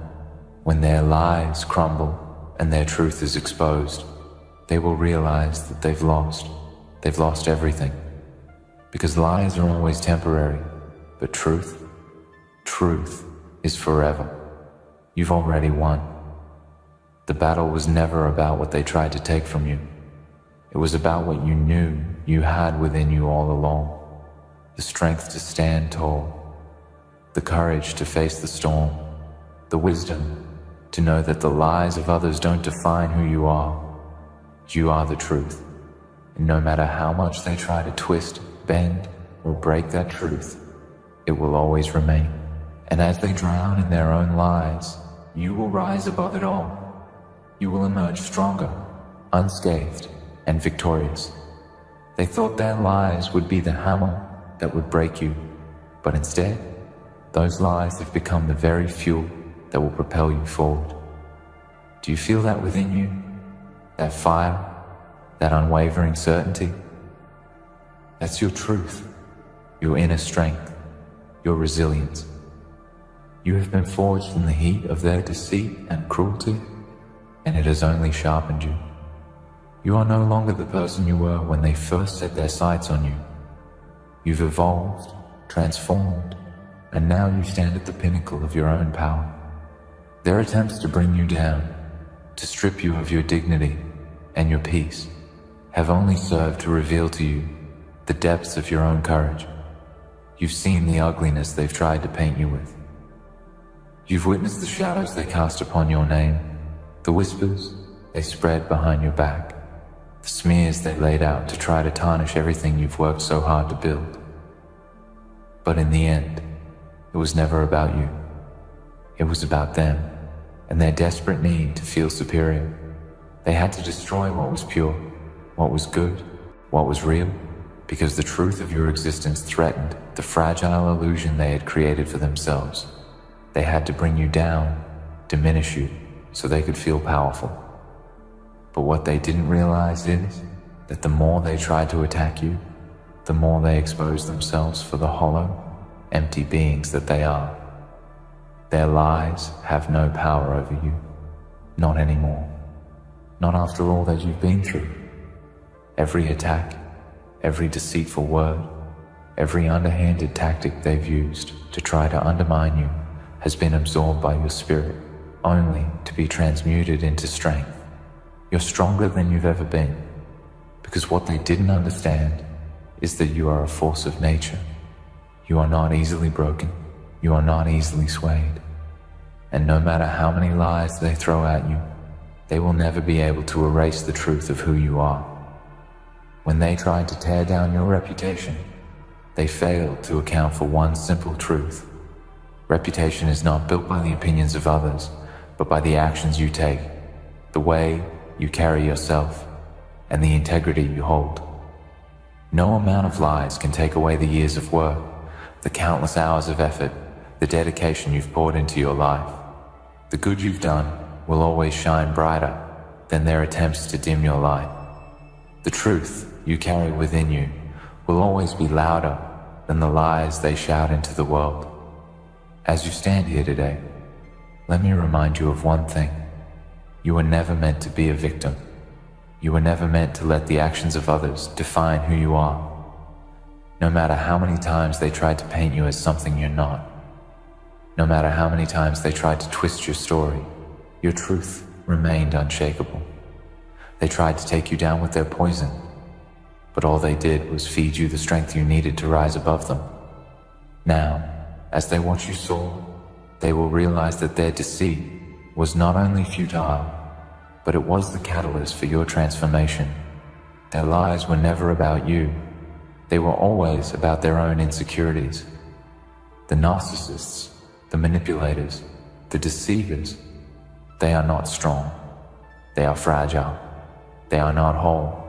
when their lies crumble and their truth is exposed, they will realize that they've lost everything. Because lies are always temporary, but truth is forever. You've already won. The battle was never about what they tried to take from you. It was about what you knew you had within you all along. The strength to stand tall, the courage to face the storm, the wisdom to know that the lies of others don't define who you are. You are the truth, and no matter how much they try to twist, bend, or break that truth, it will always remain. And as they drown in their own lies, you will rise above it all. You will emerge stronger, unscathed, and victorious. They thought their lies would be the hammer that would break you, but instead, those lies have become the very fuel that will propel you forward. Do you feel that within you? That fire? That unwavering certainty? That's your truth, your inner strength, your resilience. You have been forged from the heat of their deceit and cruelty, and it has only sharpened you. You are no longer the person you were when they first set their sights on you. You've evolved, transformed, and now you stand at the pinnacle of your own power. Their attempts to bring you down, to strip you of your dignity and your peace, have only served to reveal to you the depths of your own courage. You've seen the ugliness they've tried to paint you with. You've witnessed the shadows they cast upon your name, the whispers they spread behind your back, the smears they laid out to try to tarnish everything you've worked so hard to build. But in the end, it was never about you. It was about them and their desperate need to feel superior. They had to destroy what was pure, what was good, what was real, because the truth of your existence threatened the fragile illusion they had created for themselves. They had to bring you down diminish you, so they could feel powerful. But what they didn't realize is that the more they tried to attack you, the more they exposed themselves for the hollow, empty beings that they are. Their lies have no power over you, not anymore, not after all that you've been through. Every attack, every deceitful word, every underhanded tactic they've used to try to undermine you has been absorbed by your spirit, only to be transmuted into strength. You're stronger than you've ever been, because what they didn't understand is that you are a force of nature. You are not easily broken. You are not easily swayed. And no matter how many lies they throw at you, they will never be able to erase the truth of who you are. When they tried to tear down your reputation, they failed to account for one simple truth. Reputation is not built by the opinions of others, but by the actions you take, the way you carry yourself, and the integrity you hold. No amount of lies can take away the years of work, the countless hours of effort, the dedication you've poured into your life. The good you've done will always shine brighter than their attempts to dim your light. The truth you carry within you will always be louder than the lies they shout into the world. As you stand here today, let me remind you of one thing. You were never meant to be a victim. You were never meant to let the actions of others define who you are. No matter how many times they tried to paint you as something you're not, no matter how many times they tried to twist your story, your truth remained unshakable. They tried to take you down with their poison, but all they did was feed you the strength you needed to rise above them. Now, as they watch you soar, they will realize that their deceit was not only futile, but it was the catalyst for your transformation. Their lies were never about you. They were always about their own insecurities. The narcissists, the manipulators, the deceivers, they are not strong. They are fragile. They are not whole.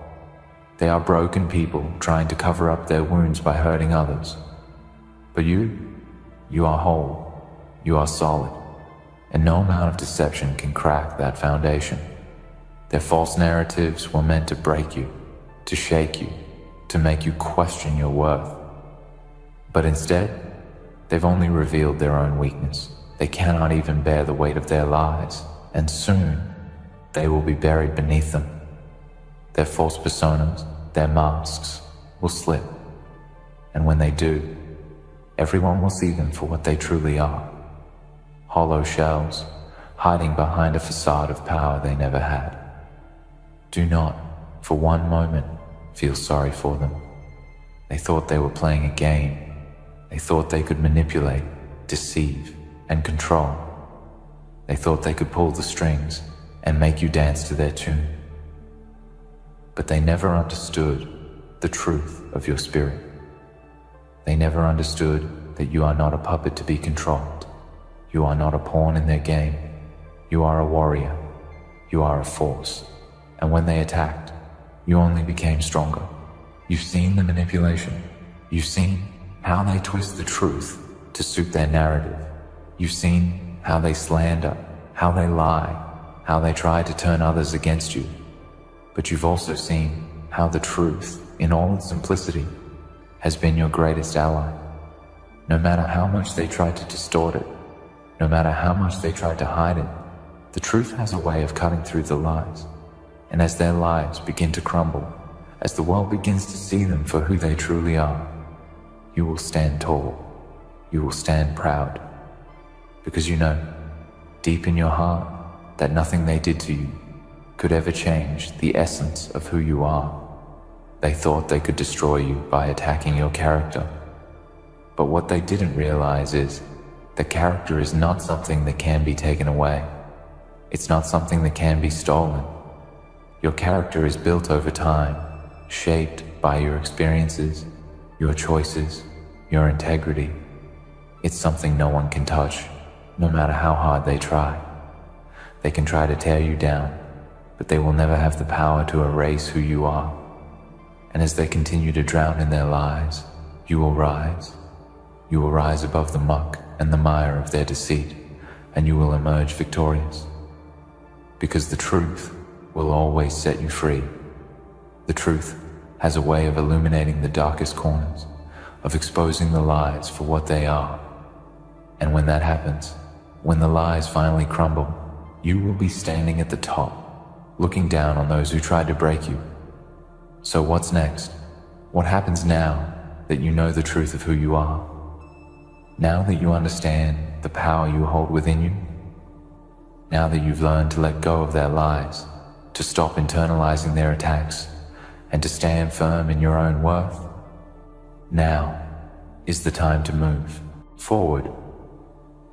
They are broken people trying to cover up their wounds by hurting others. But you are whole. You are solid. And no amount of deception can crack that foundation. Their false narratives were meant to break you, to shake you, to make you question your worth. But instead, they've only revealed their own weakness. They cannot even bear the weight of their lies, and soon they will be buried beneath them. Their false personas, their masks, will slip. And when they do, everyone will see them for what they truly are. Hollow shells, hiding behind a facade of power they never had. Do not, for one moment, feel sorry for them. They thought they were playing a game. They thought they could manipulate, deceive, and control. They thought they could pull the strings and make you dance to their tune. But they never understood the truth of your spirit. They never understood that you are not a puppet to be controlled. You are not a pawn in their game. You are a warrior. You are a force. And when they attacked, you only became stronger. You've seen the manipulation. You've seen how they twist the truth to suit their narrative. You've seen how they slander, how they lie, how they try to turn others against you. But you've also seen how the truth, in all its simplicity, has been your greatest ally. No matter how much they tried to distort it, no matter how much they tried to hide it, the truth has a way of cutting through the lies. And as their lives begin to crumble, as the world begins to see them for who they truly are, you will stand tall. You will stand proud. Because you know, deep in your heart, that nothing they did to you could ever change the essence of who you are. They thought they could destroy you by attacking your character. But what they didn't realize is that character is not something that can be taken away. It's not something that can be stolen. Your character is built over time, shaped by your experiences, your choices, your integrity. It's something no one can touch, no matter how hard they try. They can try to tear you down, but they will never have the power to erase who you are. And as they continue to drown in their lies, you will rise. You will rise above the muck and the mire of their deceit, and you will emerge victorious. Because the truth will always set you free. The truth has a way of illuminating the darkest corners, of exposing the lies for what they are. And when that happens, when the lies finally crumble, you will be standing at the top, looking down on those who tried to break you. So what's next? What happens now that you know the truth of who you are? Now that you understand the power you hold within you? Now that you've learned to let go of their lies, to stop internalizing their attacks, and to stand firm in your own worth? Now is the time to move forward.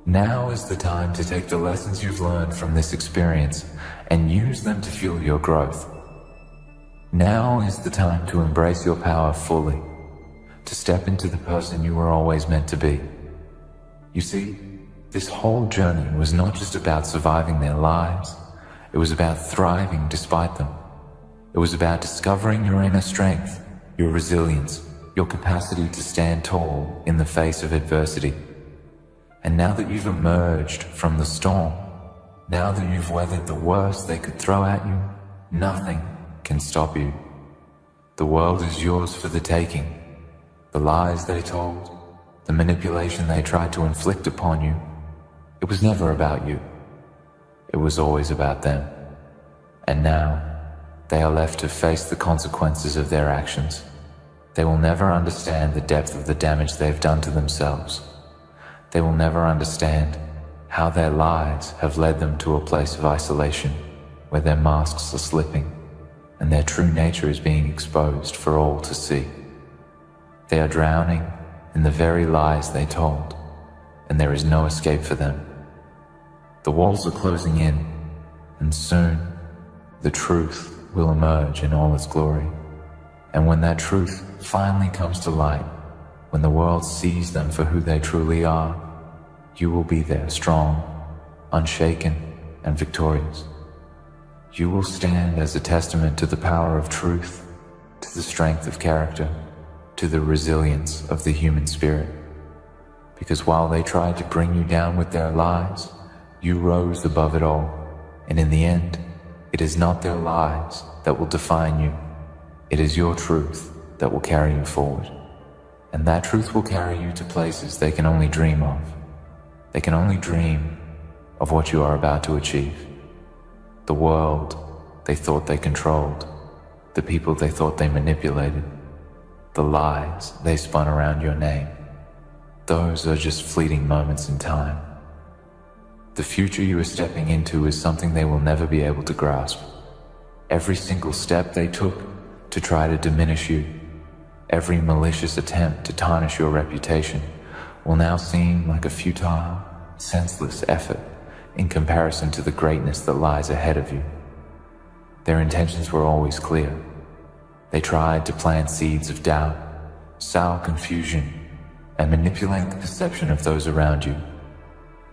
Now is the time to take the lessons you've learned from this experience and use them to fuel your growth. Now is the time to embrace your power fully, to step into the person you were always meant to be. You see, this whole journey was not just about surviving their lives, it was about thriving despite them. It was about discovering your inner strength, your resilience, your capacity to stand tall in the face of adversity. And now that you've emerged from the storm, now that you've weathered the worst they could throw at you, nothing can stop you. The world is yours for the taking. The lies they told, the manipulation they tried to inflict upon you, it was never about you. It was always about them. And now, they are left to face the consequences of their actions. They will never understand the depth of the damage they've done to themselves. They will never understand how their lies have led them to a place of isolation where their masks are slipping and their true nature is being exposed for all to see. They are drowning in the very lies they told, and there is no escape for them. The walls are closing in, and soon the truth will emerge in all its glory. And when that truth finally comes to light, when the world sees them for who they truly are, you will be there, strong, unshaken, and victorious. You will stand as a testament to the power of truth, to the strength of character, to the resilience of the human spirit. Because while they tried to bring you down with their lies, you rose above it all. And in the end, it is not their lies that will define you. It is your truth that will carry you forward. And that truth will carry you to places they can only dream of. They can only dream of what you are about to achieve. The world they thought they controlled, the people they thought they manipulated, the lies they spun around your name, those are just fleeting moments in time. The future you are stepping into is something they will never be able to grasp. Every single step they took to try to diminish you, every malicious attempt to tarnish your reputation, will now seem like a futile, senseless effort in comparison to the greatness that lies ahead of you. Their intentions were always clear. They tried to plant seeds of doubt, sow confusion, and manipulate the perception of those around you.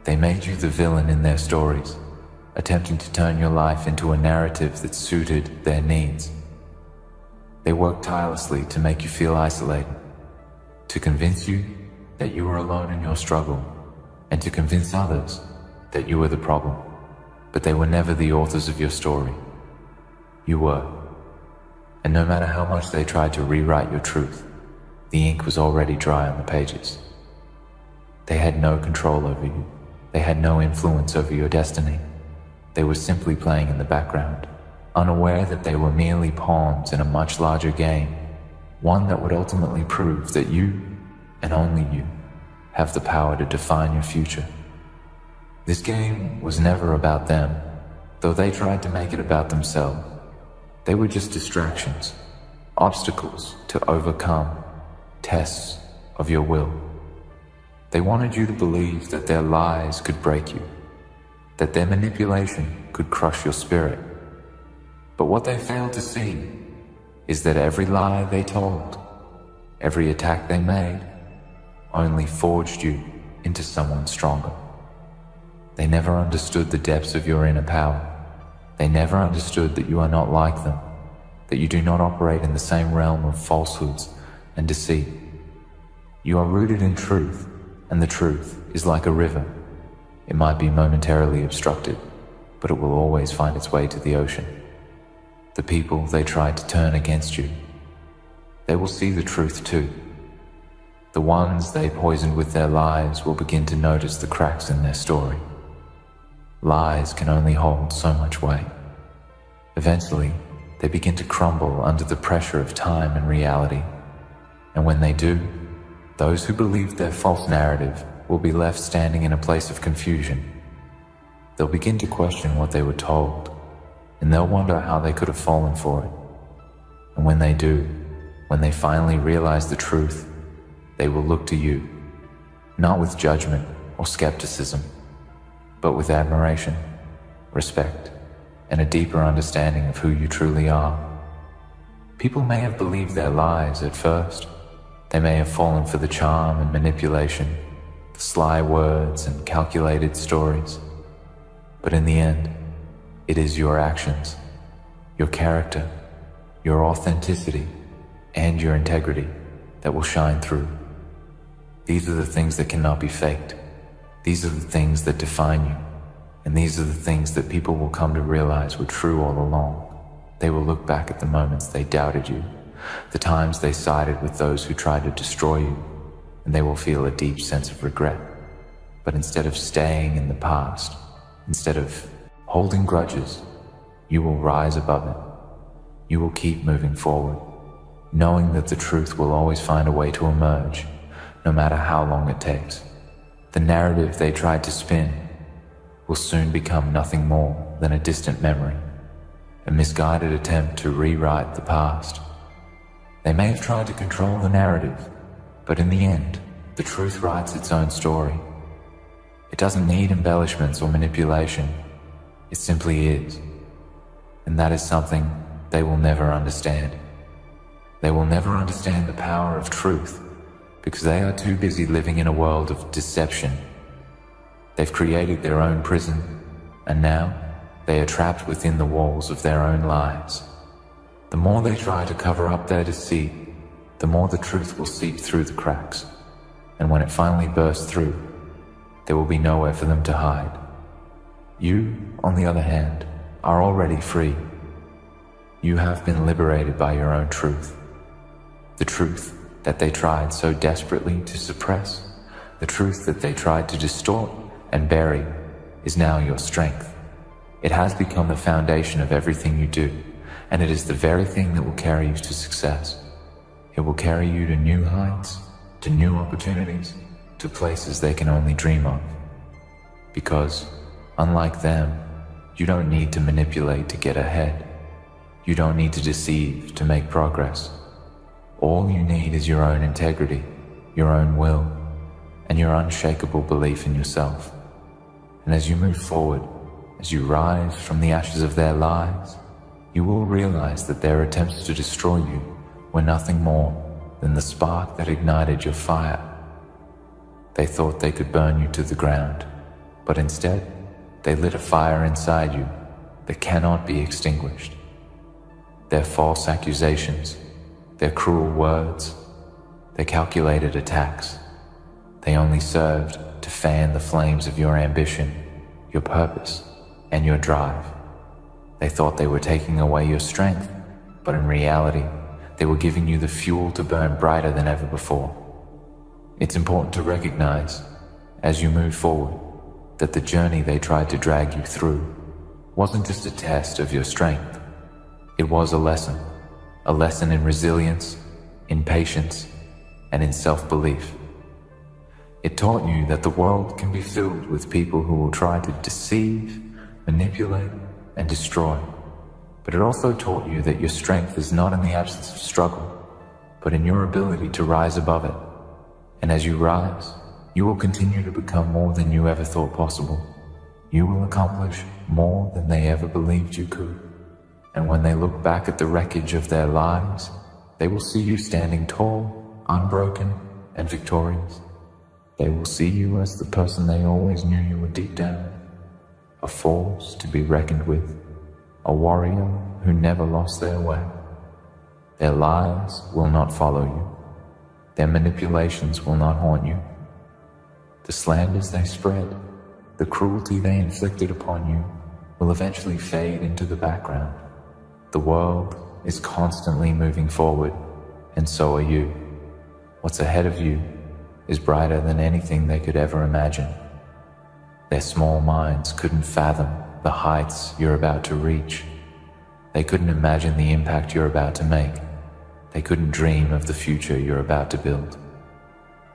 They made you the villain in their stories, attempting to turn your life into a narrative that suited their needs. They worked tirelessly to make you feel isolated, to convince you that you were alone in your struggle, and to convince others that you were the problem. But they were never the authors of your story. You were. And no matter how much they tried to rewrite your truth, the ink was already dry on the pages. They had no control over you. They had no influence over your destiny. They were simply playing in the background, unaware that they were merely pawns in a much larger game, one that would ultimately prove that you, and only you, have the power to define your future. This game was never about them, though they tried to make it about themselves. They were just distractions, obstacles to overcome, tests of your will. They wanted you to believe that their lies could break you, that their manipulation could crush your spirit. But what they failed to see is that every lie they told, every attack they made, only forged you into someone stronger. They never understood the depths of your inner power. They never understood that you are not like them, that you do not operate in the same realm of falsehoods and deceit. You are rooted in truth, and the truth is like a river. It might be momentarily obstructed, but it will always find its way to the ocean. The people they tried to turn against you, they will see the truth too. The ones they poisoned with their lies will begin to notice the cracks in their story. Lies can only hold so much weight. Eventually, they begin to crumble under the pressure of time and reality. And when they do, those who believed their false narrative will be left standing in a place of confusion. They'll begin to question what they were told, and they'll wonder how they could have fallen for it. And when they do, when they finally realize the truth, they will look to you, not with judgment or skepticism, but with admiration, respect, and a deeper understanding of who you truly are. People may have believed their lies at first. They may have fallen for the charm and manipulation, the sly words and calculated stories. But in the end, it is your actions, your character, your authenticity, and your integrity that will shine through. These are the things that cannot be faked. These are the things that define you. And these are the things that people will come to realize were true all along. They will look back at the moments they doubted you, the times they sided with those who tried to destroy you, and they will feel a deep sense of regret. But instead of staying in the past, instead of holding grudges, you will rise above it. You will keep moving forward, knowing that the truth will always find a way to emerge, no matter how long it takes. The narrative they tried to spin will soon become nothing more than a distant memory, a misguided attempt to rewrite the past. They may have tried to control the narrative, but in the end, the truth writes its own story. It doesn't need embellishments or manipulation. It simply is. And that is something they will never understand. They will never understand the power of truth because they are too busy living in a world of deception. They've created their own prison, and now they are trapped within the walls of their own lives. The more they try to cover up their deceit, the more the truth will seep through the cracks. And when it finally bursts through, there will be nowhere for them to hide. You, on the other hand, are already free. You have been liberated by your own truth. The truth that they tried so desperately to suppress, the truth that they tried to distort and bury, is now your strength. It has become the foundation of everything you do, and it is the very thing that will carry you to success. It will carry you to new heights, to new opportunities, to places they can only dream of. Because, unlike them, you don't need to manipulate to get ahead. You don't need to deceive to make progress. All you need is your own integrity, your own will, and your unshakable belief in yourself. And as you move forward, as you rise from the ashes of their lives, you will realize that their attempts to destroy you were nothing more than the spark that ignited your fire. They thought they could burn you to the ground, but instead, they lit a fire inside you that cannot be extinguished. Their false accusations, their cruel words, their calculated attacks, they only served to fan the flames of your ambition, your purpose, and your drive. They thought they were taking away your strength, but in reality, they were giving you the fuel to burn brighter than ever before. It's important to recognize, as you move forward, that the journey they tried to drag you through wasn't just a test of your strength. It was a lesson in resilience, in patience, and in self-belief. It taught you that the world can be filled with people who will try to deceive, manipulate, and destroy. But it also taught you that your strength is not in the absence of struggle, but in your ability to rise above it. And as you rise, you will continue to become more than you ever thought possible. You will accomplish more than they ever believed you could. And when they look back at the wreckage of their lives, they will see you standing tall, unbroken, and victorious. They will see you as the person they always knew you were deep down, a force to be reckoned with, a warrior who never lost their way. Their lies will not follow you. Their manipulations will not haunt you. The slanders they spread, The cruelty they inflicted upon you will eventually fade into the background. The world is constantly moving forward, and so are you. What's ahead of you is brighter than anything they could ever imagine. Their small minds couldn't fathom the heights you're about to reach. They couldn't imagine the impact you're about to make. They couldn't dream of the future you're about to build.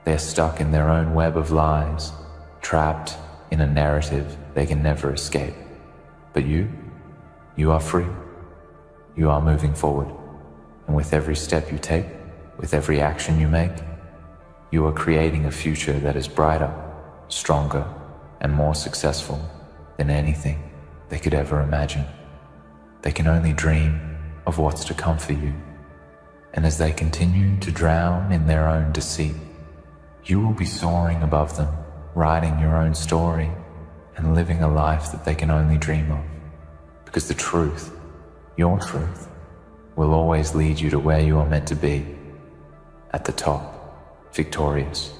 They're stuck in their own web of lies, trapped in a narrative they can never escape. But you are free. You are moving forward. And with every step you take, with every action you make, you are creating a future that is brighter, stronger, and more successful than anything they could ever imagine. They can only dream of what's to come for you. And as they continue to drown in their own deceit, you will be soaring above them, writing your own story and living a life that they can only dream of. Because the truth, your truth, will always lead you to where you are meant to be, at the top, victorious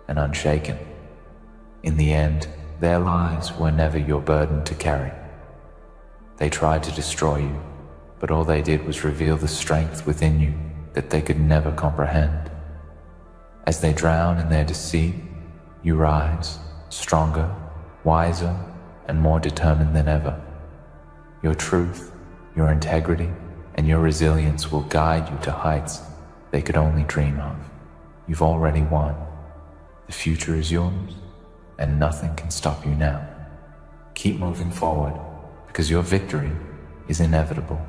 and unshaken. In the end, their lies were never your burden to carry. They tried to destroy you, but all they did was reveal the strength within you that they could never comprehend. As they drown in their deceit, you rise, stronger, wiser, and more determined than ever. Your truth, your integrity, and your resilience will guide you to heights they could only dream of. You've already won. The future is yours, and nothing can stop you now. Keep moving forward, because your victory is inevitable.